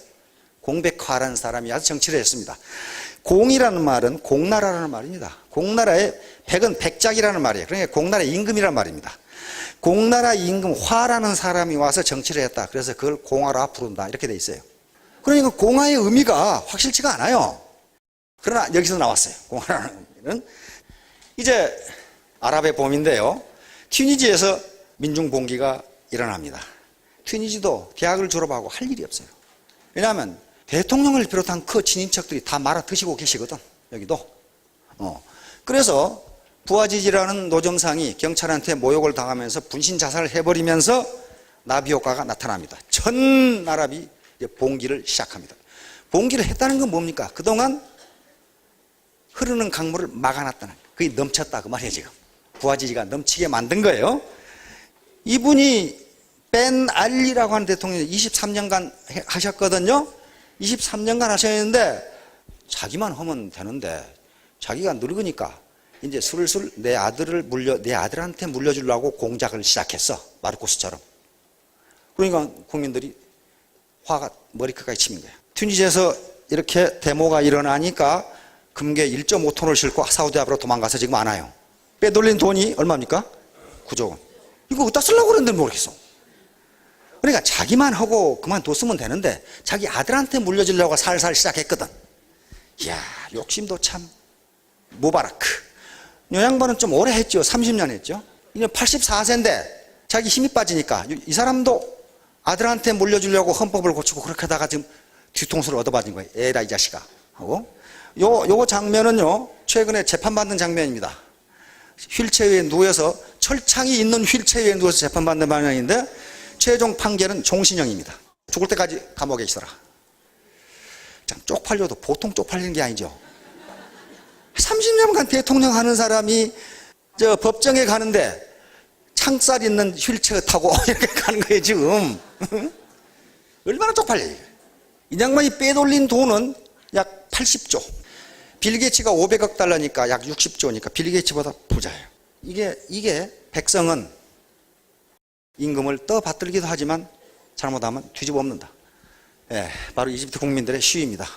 공백화라는 사람이 와서 정치를 했습니다. 공이라는 말은 공나라라는 말입니다. 공나라의 백은 백작이라는 말이에요. 그러니까 공나라의 임금이라는 말입니다. 공나라 임금 화라는 사람이 와서 정치를 했다. 그래서 그걸 공화라 부른다. 이렇게 돼 있어요. 그러니까 공화의 의미가 확실치가 않아요. 그러나 여기서 나왔어요. 공화라는 의미는. 이제 아랍의 봄인데요. 튀니지에서 민중봉기가 일어납니다. 튀니지도 대학을 졸업하고 할 일이 없어요. 왜냐하면 대통령을 비롯한 그 친인척들이 다 말아 드시고 계시거든, 여기도. 그래서 부하지지라는 노점상이 경찰한테 모욕을 당하면서 분신 자살을 해버리면서 나비 효과가 나타납니다. 전 나라비 봉기를 시작합니다. 봉기를 했다는 건 뭡니까? 그동안 흐르는 강물을 막아놨다는, 그게 넘쳤다 그 말이에요. 지금 부하지지가 넘치게 만든 거예요. 이분이 벤 알리라고 하는 대통령이 23년간 하셨거든요. 23년간 하셨는데 자기만 하면 되는데 자기가 늙으니까 이제 슬슬 내 아들한테 물려주려고 공작을 시작했어, 마르코스처럼. 그러니까 국민들이 화가 머리끝까지 치는 거예요. 튀니지에서 이렇게 데모가 일어나니까 금괴 1.5톤을 싣고 사우디아라비아로 도망가서 지금 안 와요. 빼돌린 돈이 얼마입니까? 9조 원. 이거 어디다 쓰려고 그랬는지 모르겠어. 그러니까 자기만 하고 그만뒀으면 되는데 자기 아들한테 물려주려고 살살 시작했거든. 이야, 욕심도 참. 무바라크. 요 양반은 좀 오래 했죠. 30년 했죠. 이제 84세인데 자기 힘이 빠지니까 이 사람도 아들한테 물려주려고 헌법을 고치고 그렇게 하다가 지금 뒤통수를 얻어맞은 거예요. 에라 이 자식아 하고. 요 장면은요, 최근에 재판받는 장면입니다. 휠체어에 누워서, 철창이 있는 휠체어에 누워서 재판받는 방향인데 최종 판결은 종신형입니다. 죽을 때까지 감옥에 있어라. 참, 쪽팔려도 보통 쪽팔리는 게 아니죠. 30년간 대통령 하는 사람이 저 법정에 가는데 창살 있는 휠체어 타고 이렇게 가는 거예요 지금. 얼마나 쪽팔려요. 이 양반이 빼돌린 돈은 약 80조. 빌 게이츠가 500억 달러니까 약 60조니까 빌 게이츠보다 부자예요. 이게 백성은 임금을 떠받들기도 하지만 잘못하면 뒤집어 엎는다. 예, 바로 이집트 국민들의 시위입니다.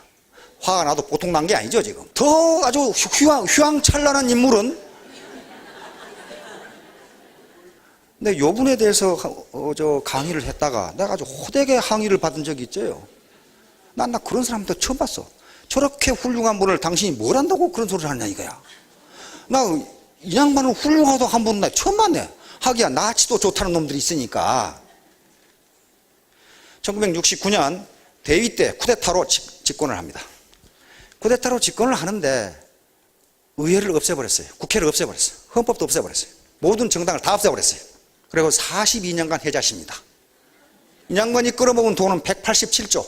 화가 나도 보통 난 게 아니죠 지금. 더 아주 휘황찬란한 인물은, 근데 요 분에 대해서 강의를 했다가 내가 아주 호되게 항의를 받은 적이 있어요. 난 그런 사람도 처음 봤어. 저렇게 훌륭한 분을 당신이 뭘 한다고 그런 소리를 하냐 이거야. 나 이 양반은 훌륭하도 한 분 나 처음 봤네. 하기야 나치도 좋다는 놈들이 있으니까. 1969년 대위 때 쿠데타로 집권을 합니다. 쿠데타로 집권을 하는데 의회를 없애버렸어요. 국회를 없애버렸어요. 헌법도 없애버렸어요. 모든 정당을 다 없애버렸어요. 그리고 42년간 해자십니다. 이 양반이 끌어먹은 돈은 187조.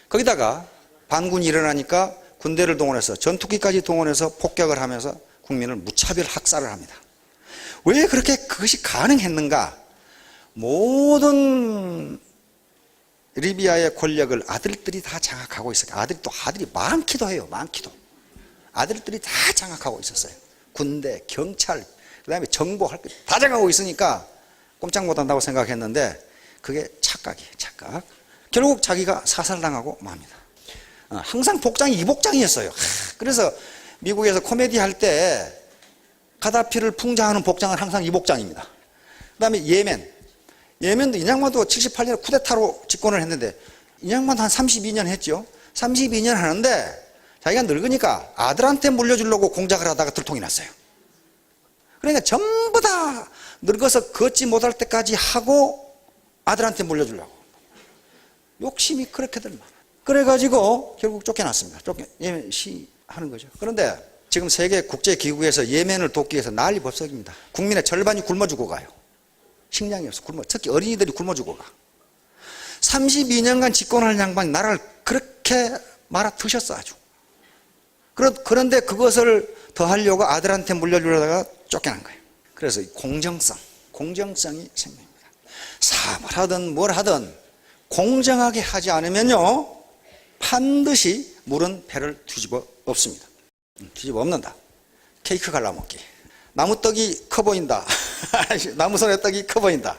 거기다가 반군이 일어나니까 군대를 동원해서 전투기까지 동원해서 폭격을 하면서 국민을 무차별 학살을 합니다. 왜 그렇게 그것이 가능했는가? 모든 리비아의 권력을 아들들이 다 장악하고 있어요. 아들이 많기도 해요. 많기도. 아들들이 다 장악하고 있었어요. 군대, 경찰, 그 다음에 정보 할 거 다 장악하고 있으니까 꼼짝 못한다고 생각했는데 그게 착각이에요. 착각. 결국 자기가 사살당하고 맙니다. 항상 복장이 이복장이었어요. 그래서 미국에서 코미디 할 때 가다피를 풍자하는 복장은 항상 이복장입니다. 그 다음에 예멘도 이 양반도 78년에 쿠데타로 집권을 했는데 이 양반도 한 32년 했죠. 32년 하는데 자기가 늙으니까 아들한테 물려주려고 공작을 하다가 들통이 났어요. 그러니까 전부 다 늙어서 걷지 못할 때까지 하고 아들한테 물려주려고. 욕심이 그렇게들 많아. 그래가지고 결국 쫓겨났습니다. 예멘 시하는 거죠. 그런데 지금 세계 국제기구에서 예멘을 돕기 위해서 난리법석입니다. 국민의 절반이 굶어 죽어 가요. 식량이 없어. 특히 어린이들이 굶어 죽어 가. 32년간 집권하는 양반이 나라를 그렇게 말아 드셨어 아주. 그런데 그것을 더 하려고 아들한테 물려주려다가 쫓겨난 거예요. 그래서 공정성이 생깁니다. 사업을 하든 뭘 하든 공정하게 하지 않으면요 반드시 물은 배를 뒤집어 엎습니다. 뒤집어 엎는다. 케이크 갈라먹기. 나무떡이 커 보인다. 나무선의 떡이 커 보인다.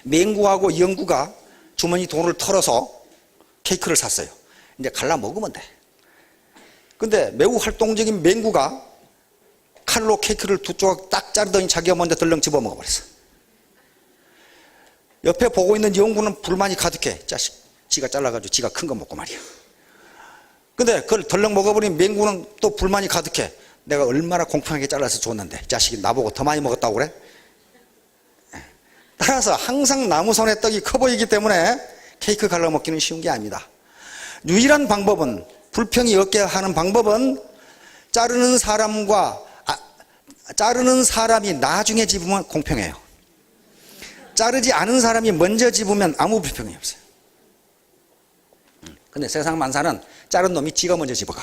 맹구하고 영구가 주머니 돈을 털어서 케이크를 샀어요. 이제 갈라 먹으면 돼. 근데 매우 활동적인 맹구가 칼로 케이크를 두 조각 딱 자르더니 자기가 먼저 덜렁 집어 먹어버렸어. 옆에 보고 있는 영구는 불만이 가득해. 자식, 지가 잘라가지고 지가 큰 거 먹고 말이야. 근데 그걸 덜렁 먹어버린 맹구는 또 불만이 가득해. 내가 얼마나 공평하게 잘라서 줬는데 자식이 나보고 더 많이 먹었다고 그래? 따라서 항상 나무손의 떡이 커 보이기 때문에 케이크 갈라 먹기는 쉬운 게 아닙니다. 유일한 방법은, 불평이 없게 하는 방법은 자르는 사람이 나중에 집으면 공평해요. 자르지 않은 사람이 먼저 집으면 아무 불평이 없어요. 근데 세상 만사는 자른 놈이 지가 먼저 집어가.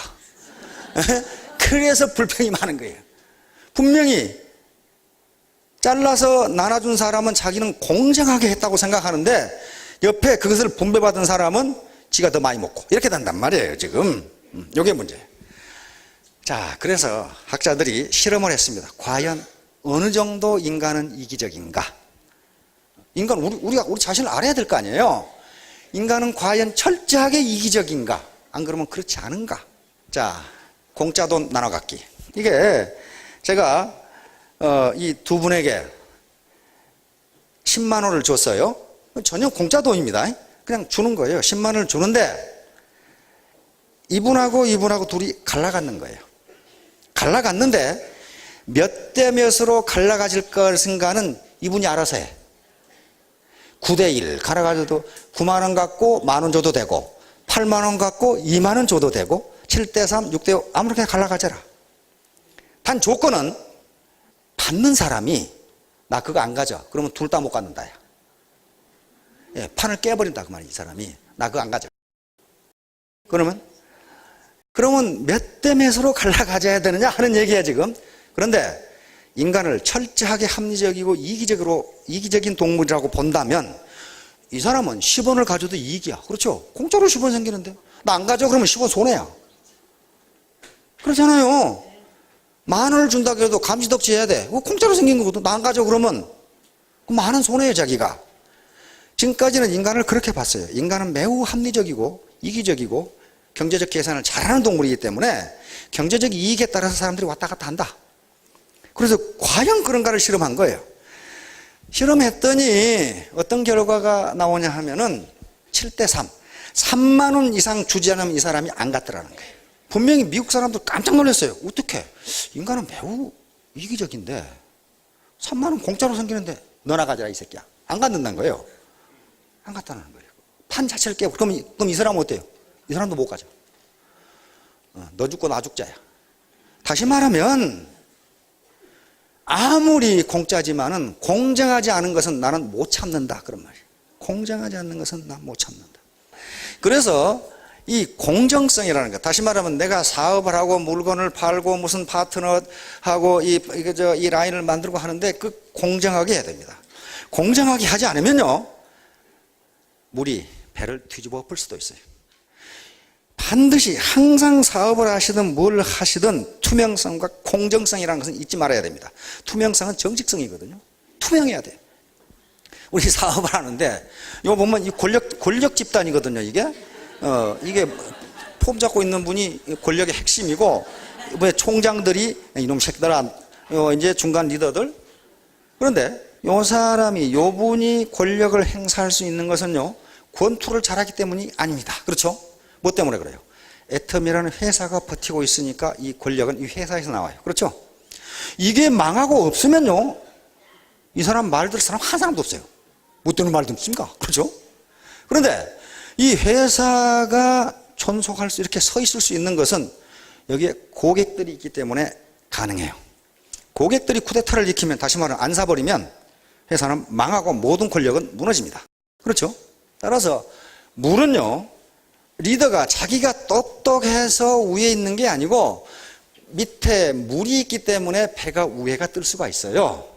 그래서 불평이 많은 거예요. 분명히 잘라서 나눠준 사람은 자기는 공정하게 했다고 생각하는데 옆에 그것을 분배받은 사람은 지가 더 많이 먹고 이렇게 된단 말이에요. 지금 이게 문제예요. 자, 그래서 학자들이 실험을 했습니다. 과연 어느 정도 인간은 이기적인가? 인간, 우리 자신을 알아야 될 거 아니에요. 인간은 과연 철저하게 이기적인가? 안 그러면 그렇지 않은가? 자, 공짜 돈 나눠 갖기. 이게 제가 이 두 분에게 10만 원을 줬어요. 전혀 공짜 돈입니다. 그냥 주는 거예요. 10만 원을 주는데 이분하고 둘이 갈라갔는 거예요. 갈라갔는데 몇 대 몇으로 갈라가질 것인가는 이분이 알아서 해. 9대 1 갈아가져도 9만 원 갖고 만 원 줘도 되고 8만 원 갖고 2만 원 줘도 되고 7대 3, 6대 5 아무렇게나 갈라가져라. 단 조건은 받는 사람이 나 그거 안 가져. 그러면 둘 다 못 갖는다. 예, 판을 깨버린다 그 말이야. 이 사람이 나 그거 안 가져. 그러면 몇 대 몇으로 갈라가져야 되느냐 하는 얘기야 지금. 그런데 인간을 철저하게 합리적이고 이기적인 동물이라고 본다면 이 사람은 10원을 가져도 이익이야. 그렇죠? 공짜로 10원 생기는데 나 안 가져 그러면 10원 손해야. 그렇잖아요. 만 원을 준다고 해도 감지덕지 해야 돼. 그거 공짜로 생긴 거거든. 나 안 가져 그러면 그 만 원 손해예요 자기가. 지금까지는 인간을 그렇게 봤어요. 인간은 매우 합리적이고 이기적이고 경제적 계산을 잘하는 동물이기 때문에 경제적 이익에 따라서 사람들이 왔다 갔다 한다. 그래서 과연 그런가를 실험한 거예요. 실험했더니 어떤 결과가 나오냐 하면은 7대 3. 3만 원 이상 주지 않으면 이 사람이 안 갔더라는 거예요. 분명히 미국 사람들 깜짝 놀랐어요. 어떻게? 인간은 매우 이기적인데 3만 원 공짜로 생기는데 너나 가져라 이 새끼야. 안 갖는다는 거예요. 안 갔다는 거예요. 판 자체를 깨고 그럼 이 사람은 어때요? 이 사람도 못 가져. 너 죽고 나 죽자야. 다시 말하면 아무리 공짜지만은 공정하지 않은 것은 나는 못 참는다 그런 말이에요. 공정하지 않는 것은 난 못 참는다. 그래서 이 공정성이라는 것, 다시 말하면 내가 사업을 하고 물건을 팔고 무슨 파트너하고 이 라인을 만들고 하는데 그 공정하게 해야 됩니다. 공정하게 하지 않으면요 물이 배를 뒤집어 엎을 수도 있어요. 반드시 항상 사업을 하시든 뭘 하시든 투명성과 공정성이라는 것은 잊지 말아야 됩니다. 투명성은 정직성이거든요. 투명해야 돼요. 우리 사업을 하는데 이거 보면 이 권력 집단이거든요. 이게 폼 잡고 있는 분이 권력의 핵심이고 총장들이 이놈 새끼들아 이제 중간 리더들. 그런데 요 사람이 요 분이 권력을 행사할 수 있는 것은요 권투를 잘하기 때문이 아닙니다. 그렇죠? 뭐 때문에 그래요? 애텀이라는 회사가 버티고 있으니까 이 권력은 이 회사에서 나와요. 그렇죠? 이게 망하고 없으면요 이 사람 말 들을 사람 한 사람도 없어요. 뭐 때문에 말 듣습니까? 그렇죠? 그런데 이 회사가 존속할 수 이렇게 서 있을 수 있는 것은 여기에 고객들이 있기 때문에 가능해요. 고객들이 쿠데타를 일으키면 다시 말하면 안 사버리면 회사는 망하고 모든 권력은 무너집니다. 그렇죠? 따라서 물은요 리더가 자기가 똑똑해서 위에 있는 게 아니고 밑에 물이 있기 때문에 배가 위에가 뜰 수가 있어요.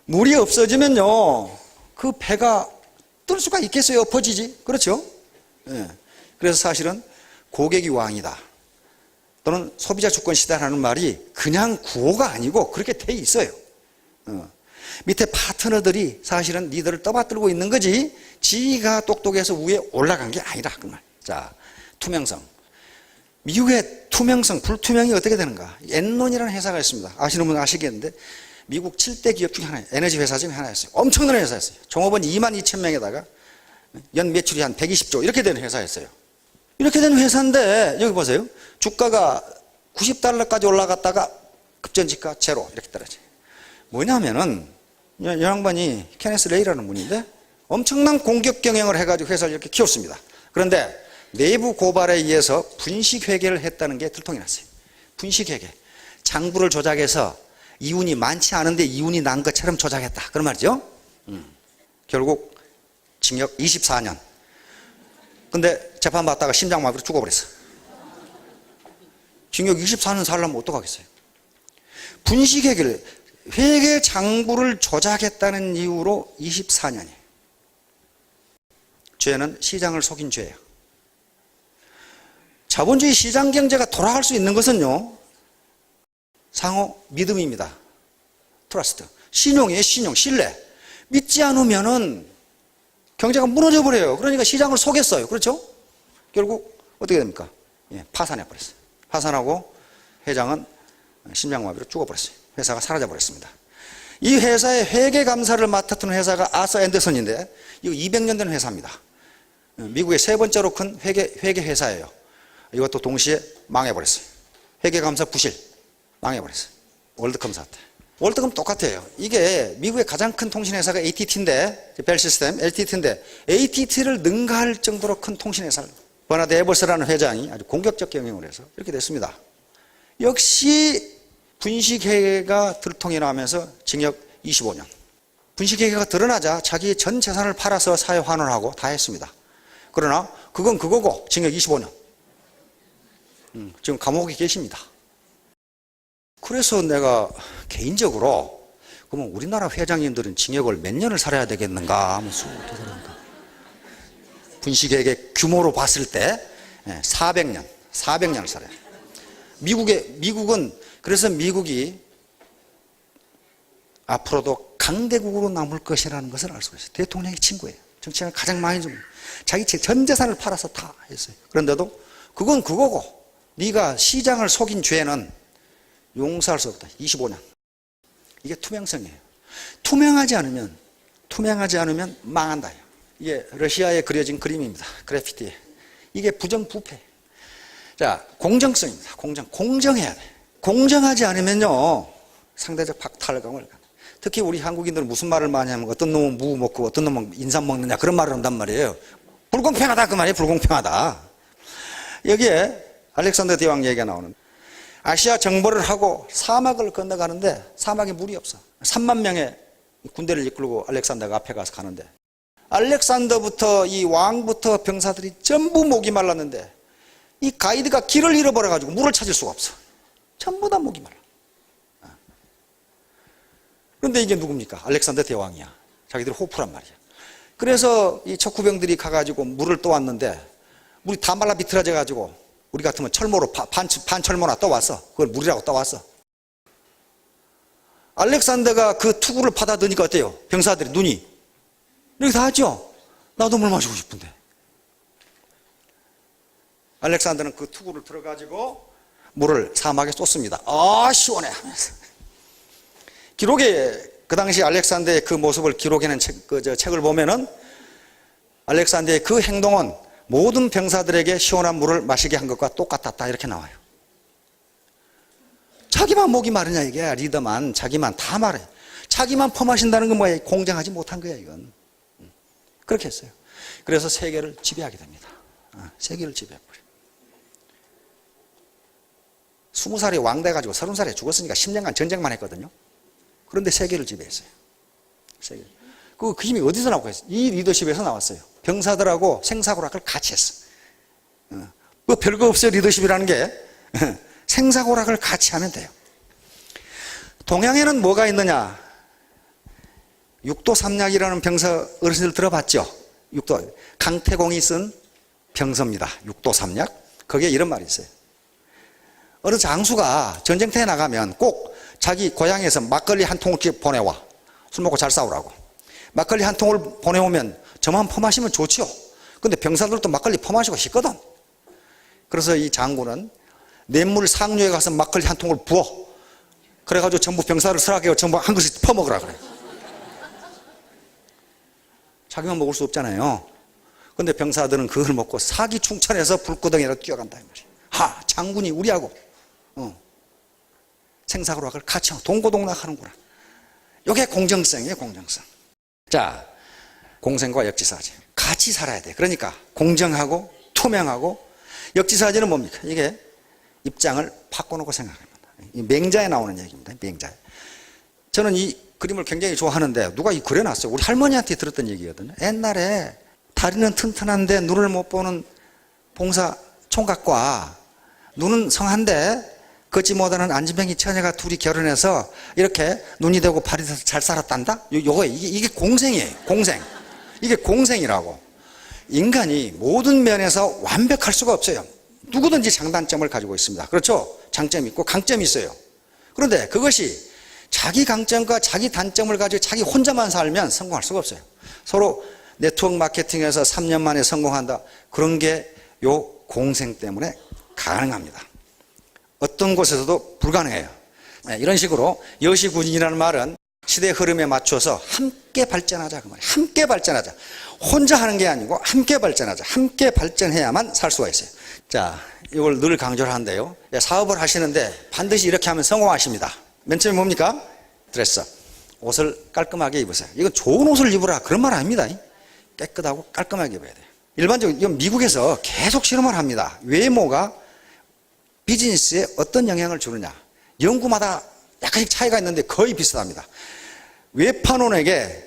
물이 없어지면요 그 배가 뜰 수가 있겠어요? 엎어지지. 그렇죠? 예. 그래서 사실은 고객이 왕이다 또는 소비자 주권 시대라는 말이 그냥 구호가 아니고 그렇게 돼 있어요. 밑에 파트너들이 사실은 리더를 떠받들고 있는 거지 지가 똑똑해서 위에 올라간 게 아니라 그 말. 자, 투명성. 미국의 투명성, 불투명이 어떻게 되는가? 엔론이라는 회사가 있습니다. 아시는 분은 아시겠는데 미국 7대 기업 중에 하나예요. 에너지 회사 중에 하나였어요. 엄청난 회사였어요. 종업원 22,000명에다가 연 매출이 한 120조 이렇게 되는 회사였어요. 이렇게 된 회사인데 여기 보세요. 주가가 $90까지 올라갔다가 급전지가 제로 이렇게 떨어져요. 뭐냐면은 이 양반이 케네스 레이라는 분인데 엄청난 공격 경영을 해가지고 회사를 이렇게 키웠습니다. 그런데 내부 고발에 의해서 분식회계를 했다는 게 들통이 났어요. 분식회계. 장부를 조작해서 이윤이 많지 않은데 이윤이 난 것처럼 조작했다. 그런 말이죠. 결국 징역 24년. 근데 재판받다가 심장마비로 죽어버렸어. 징역 24년 살려면 어떡하겠어요. 분식회계를, 회계 장부를 조작했다는 이유로 24년이에요. 죄는 시장을 속인 죄예요. 자본주의 시장 경제가 돌아갈 수 있는 것은요, 상호 믿음입니다. 트러스트. 신용이에요, 신용, 신뢰. 믿지 않으면은 경제가 무너져 버려요. 그러니까 시장을 속였어요. 그렇죠? 결국 어떻게 됩니까? 예, 파산해 버렸어요. 파산하고 회장은 심장마비로 죽어버렸어요. 회사가 사라져 버렸습니다. 이 회사의 회계감사를 맡았던 회사가 아서 앤더슨인데, 이거 200년 된 회사입니다. 미국의 세 번째로 큰 회계 회사예요. 이것도 동시에 망해버렸어요. 회계감사 부실, 망해버렸어요. 월드컴 사태. 월드컴 똑같아요. 이게 미국의 가장 큰 통신회사가 AT&T인데, 벨 시스템, LTT인데, AT&T를 능가할 정도로 큰 통신회사를, 버나드 에버스라는 회장이 아주 공격적 경영을 해서 이렇게 됐습니다. 역시 분식회계가 들통이 나면서 징역 25년. 분식회계가 드러나자 자기의 전 재산을 팔아서 사회 환원하고 다 했습니다. 그러나 그건 그거고 징역 25년. 지금 감옥에 계십니다. 그래서 내가 개인적으로, 그러면 우리나라 회장님들은 징역을 몇 년을 살아야 되겠는가 하면서 어떻게 살아야 분식회계 규모로 봤을 때 400년을 살아요. 미국은 그래서 미국이 앞으로도 강대국으로 남을 것이라는 것을 알 수가 있어요. 대통령의 친구예요. 정치가 가장 많이 좀 자기 전 재산을 팔아서 다 했어요. 그런데도 그건 그거고 네가 시장을 속인 죄는 용서할 수 없다. 25년. 이게 투명성이에요. 투명하지 않으면 망한다. 이게 러시아에 그려진 그림입니다. 그래피티. 이게 부정부패. 자, 공정성입니다. 공정해야 돼. 공정하지 않으면요, 상대적 박탈감을. 특히 우리 한국인들은 무슨 말을 많이 하면 어떤 놈은 무 먹고 어떤 놈은 인삼 먹느냐 그런 말을 한단 말이에요. 불공평하다 그 말이에요. 불공평하다. 여기에 알렉산더 대왕 얘기가 나오는데, 아시아 정벌을 하고 사막을 건너가는데 사막에 물이 없어. 3만 명의 군대를 이끌고 알렉산더가 앞에 가서 가는데, 알렉산더부터 이 왕부터 병사들이 전부 목이 말랐는데 이 가이드가 길을 잃어버려가지고 물을 찾을 수가 없어. 전부 다 목이 말라. 그런데 이게 누굽니까? 알렉산더 대왕이야. 자기들이 호프란 말이야. 그래서 이 척후병들이 가가지고 물을 떠왔는데 물이 다 말라 비틀어져가지고 우리 같으면 철모로 반철모나 떠왔어. 그걸 물이라고 떠왔어. 알렉산더가 그 투구를 받아드니까 어때요? 병사들이 눈이 이렇게 다 하죠? 나도 물 마시고 싶은데. 알렉산더는 그 투구를 들어가지고 물을 사막에 쏟습니다. 아, 시원해 하면서. 기록에 그 당시 알렉산더의 그 모습을 기록해낸 책을 보면은 알렉산더의 그 행동은 모든 병사들에게 시원한 물을 마시게 한 것과 똑같았다 이렇게 나와요. 자기만 목이 마르냐 이게. 리더만 자기만 다 말해. 자기만 퍼마신다는 건 뭐야? 공정하지 못한 거야 이건. 그렇게 했어요. 그래서 세계를 지배하게 됩니다. 세계를 지배해버려. 20살에 왕 돼가지고 30살에 죽었으니까 10년간 전쟁만 했거든요. 그런데 세계를 지배했어요. 세계. 그 힘이 어디서 나오고 했어요? 이 리더십에서 나왔어요. 병사들하고 생사고락을 같이 했어. 뭐 별거 없어요. 리더십이라는 게. 생사고락을 같이 하면 돼요. 동양에는 뭐가 있느냐? 육도삼략이라는 병서 어르신들 들어봤죠? 강태공이 쓴 병서입니다. 육도삼략. 거기에 이런 말이 있어요. 어느 장수가 전쟁터에 나가면 꼭 자기 고향에서 막걸리 한 통을 보내와. 술 먹고 잘 싸우라고. 막걸리 한 통을 보내오면 저만 퍼마시면 좋죠. 근데 병사들도 막걸리 퍼마시고 싶거든. 그래서 이 장군은 냇물 상류에 가서 막걸리 한 통을 부어. 그래가지고 전부 병사를 설하게 전부 한 그릇씩 퍼먹으라 그래. 자기만 먹을 수 없잖아요. 근데 병사들은 그걸 먹고 사기충천해서 불구덩이로 뛰어간다 이 말이에요. 하, 장군이 우리하고 생사고락을 같이 동고동락하는구나. 이게 공정성이에요. 공정성. 자, 공생과 역지사지. 같이 살아야 돼. 그러니까 공정하고 투명하고, 역지사지는 뭡니까? 이게 입장을 바꿔놓고 생각합니다. 맹자에 나오는 얘기입니다. 맹자에. 저는 이 그림을 굉장히 좋아하는데 누가 이 그려놨어요. 우리 할머니한테 들었던 얘기거든요. 옛날에 다리는 튼튼한데 눈을 못 보는 봉사 총각과 눈은 성한데 걷지 못하는 안진뱅이 처녀가 둘이 결혼해서 이렇게 눈이 되고 발이 돼서 잘 살았단다? 이게 공생이에요. 공생. 이게 공생이라고. 인간이 모든 면에서 완벽할 수가 없어요. 누구든지 장단점을 가지고 있습니다. 그렇죠? 장점이 있고 강점이 있어요. 그런데 그것이 자기 강점과 자기 단점을 가지고 자기 혼자만 살면 성공할 수가 없어요. 서로 네트워크 마케팅에서 3년 만에 성공한다. 그런 게 요 공생 때문에 가능합니다. 어떤 곳에서도 불가능해요. 이런 식으로 여시군인이라는 말은 시대의 흐름에 맞춰서 함께 발전하자 그 말이에요. 함께 발전하자. 혼자 하는 게 아니고 함께 발전하자. 함께 발전해야만 살 수가 있어요. 자, 이걸 늘 강조를 하는데요. 사업을 하시는데 반드시 이렇게 하면 성공하십니다. 맨 처음에 뭡니까? 드레스. 옷을 깔끔하게 입으세요. 이건 좋은 옷을 입으라 그런 말 아닙니다. 깨끗하고 깔끔하게 입어야 돼요. 일반적으로 미국에서 계속 실험을 합니다. 외모가 비즈니스에 어떤 영향을 주느냐. 연구마다 약간씩 차이가 있는데 거의 비슷합니다. 외판원에게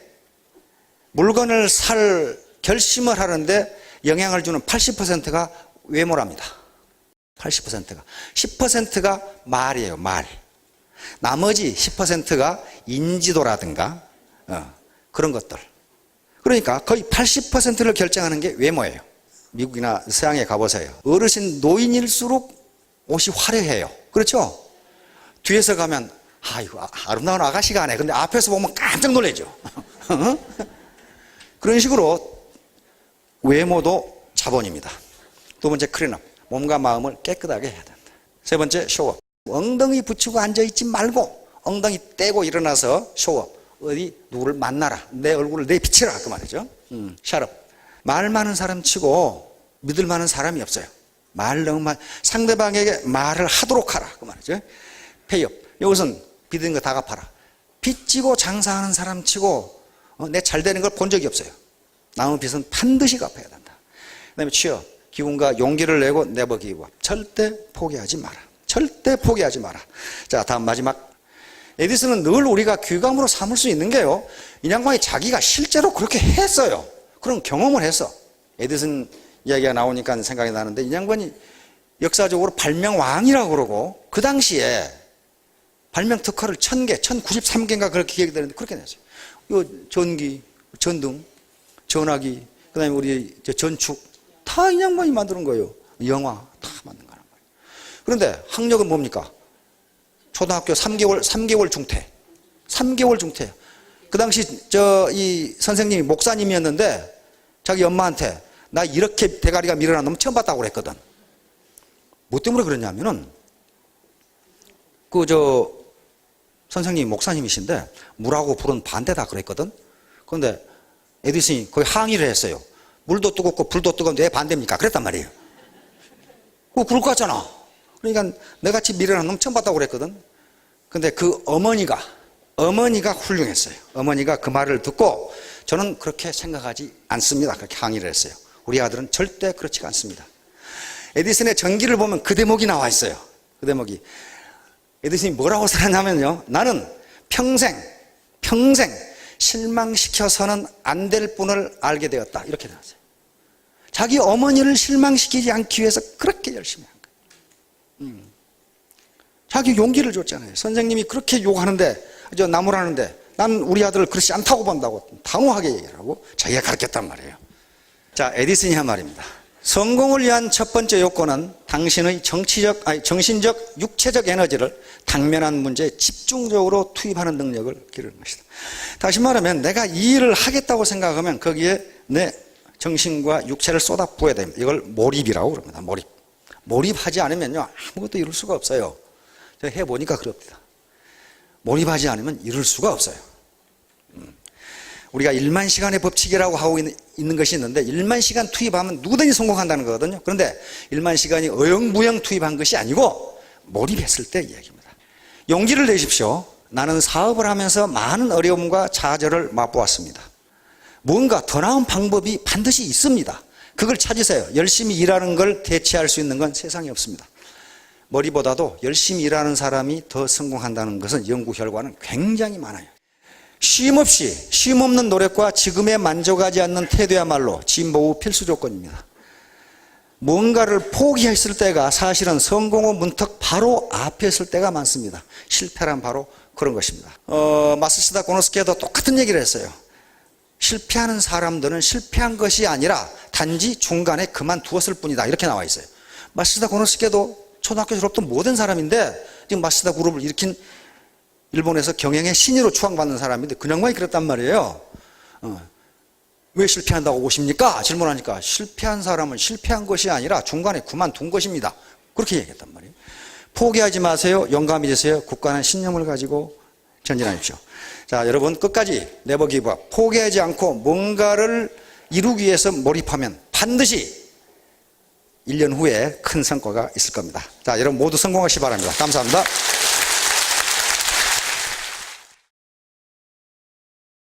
물건을 살 결심을 하는데 영향을 주는 80%가 외모랍니다. 80%가. 10%가 말이에요. 말. 나머지 10%가 인지도라든가 그런 것들. 그러니까 거의 80%를 결정하는 게 외모예요. 미국이나 서양에 가보세요. 어르신 노인일수록 옷이 화려해요. 그렇죠? 뒤에서 가면 아이고 아름다운 아가씨가 하네. 근데 앞에서 보면 깜짝 놀라죠. 그런 식으로 외모도 자본입니다. 두 번째 클린업. 몸과 마음을 깨끗하게 해야 된다. 세 번째 쇼업. 엉덩이 붙이고 앉아있지 말고 엉덩이 떼고 일어나서 쇼업. 어디 누구를 만나라. 내 얼굴을 내비치라. 그 말이죠. 샤럽. 말 많은 사람 치고 믿을 만한 사람이 없어요. 말 너무 많. 상대방에게 말을 하도록 하라. 그 말이죠. 페이업. 이것은 빚은 거 다 갚아라. 빚지고 장사하는 사람 치고 내 잘 되는 걸 본 적이 없어요. 남은 빚은 반드시 갚아야 된다. 그 다음에 취업. 기운과 용기를 내고 네버 기브 업. 절대 포기하지 마라. 절대 포기하지 마라. 자, 다음 마지막. 에디슨은 늘 우리가 귀감으로 삼을 수 있는 게요. 이 양반이 자기가 실제로 그렇게 했어요. 그런 경험을 했어. 에디슨 이야기가 나오니까 생각이 나는데 이 양반이 역사적으로 발명왕이라고 그러고 그 당시에 발명 특허를 1000개, 1093개인가 그렇게 기억이 되는데 그렇게 냈어요. 요 전기, 전등, 전화기, 그 다음에 우리 전축 다 이 양반이 만드는 거예요. 영화 다 만든 거란 말이에요. 그런데 학력은 뭡니까? 초등학교 3개월 중퇴. 3개월 중퇴. 그 당시 이 선생님이 목사님이었는데 자기 엄마한테 나 이렇게 대가리가 밀어난 놈 처음 봤다고 그랬거든. 뭐 때문에 그러냐면은 선생님이 목사님이신데 물하고 불은 반대다 그랬거든. 그런데 에디슨이 거의 항의를 했어요. 물도 뜨겁고 불도 뜨거운데 왜 반대입니까? 그랬단 말이에요. 그거 그럴 것 같잖아. 그러니까 너같이 미련한 놈 처음 봤다고 그랬거든. 근데 그 어머니가 훌륭했어요. 어머니가 그 말을 듣고 저는 그렇게 생각하지 않습니다. 그렇게 항의를 했어요. 우리 아들은 절대 그렇지가 않습니다. 에디슨의 전기를 보면 그 대목이 나와 있어요. 그 대목이. 에디슨이 뭐라고 살았냐면요. 나는 평생 실망시켜서는 안 될 분을 알게 되었다. 이렇게 나왔어요. 자기 어머니를 실망시키지 않기 위해서 그렇게 열심히 한 거예요. 자기 용기를 줬잖아요. 선생님이 그렇게 욕하는데, 나무라는데, 난 우리 아들을 그렇지 않다고 본다고 단호하게 얘기를 하고 자기가 가르쳤단 말이에요. 자, 에디슨이 한 말입니다. 성공을 위한 첫 번째 요건은 당신의 정신적, 육체적 에너지를 당면한 문제에 집중적으로 투입하는 능력을 기르는 것이다. 다시 말하면 내가 이 일을 하겠다고 생각하면 거기에 내 정신과 육체를 쏟아 부어야 됩니다. 이걸 몰입이라고 그럽니다. 몰입하지 않으면요 아무것도 이룰 수가 없어요. 제가 해보니까 그럽니다. 몰입하지 않으면 이룰 수가 없어요. 우리가 1만 시간의 법칙이라고 하고 있는 것이 있는데 1만 시간 투입하면 누구든지 성공한다는 거거든요. 그런데 1만 시간이 어영부영 투입한 것이 아니고 몰입했을 때 이야기입니다. 용기를 내십시오. 나는 사업을 하면서 많은 어려움과 좌절을 맛보았습니다. 뭔가 더 나은 방법이 반드시 있습니다. 그걸 찾으세요. 열심히 일하는 걸 대체할 수 있는 건 세상에 없습니다. 머리보다도 열심히 일하는 사람이 더 성공한다는 것은 연구 결과는 굉장히 많아요. 쉼 없는 노력과 지금에 만족하지 않는 태도야말로 진보 후 필수 조건입니다. 뭔가를 포기했을 때가 사실은 성공 후 문턱 바로 앞에 있을 때가 많습니다. 실패란 바로 그런 것입니다. 마스시다 고노스케도 똑같은 얘기를 했어요. 실패하는 사람들은 실패한 것이 아니라 단지 중간에 그만두었을 뿐이다. 이렇게 나와 있어요. 마스시다 고노스케도 초등학교 졸업도 못한 사람인데 지금 마스시다 그룹을 일으킨 일본에서 경영의 신으로 추앙받는 사람인데 그냥만이 그랬단 말이에요. 왜 실패한다고 보십니까? 질문하니까 실패한 사람은 실패한 것이 아니라 중간에 그만둔 것입니다. 그렇게 얘기했단 말이에요. 포기하지 마세요. 용감히 되세요. 굳건한 신념을 가지고 전진하십시오. 자, 여러분 끝까지 네버 기브업, 포기하지 않고 뭔가를 이루기 위해서 몰입하면 반드시 1년 후에 큰 성과가 있을 겁니다. 자, 여러분 모두 성공하시기 바랍니다. 감사합니다.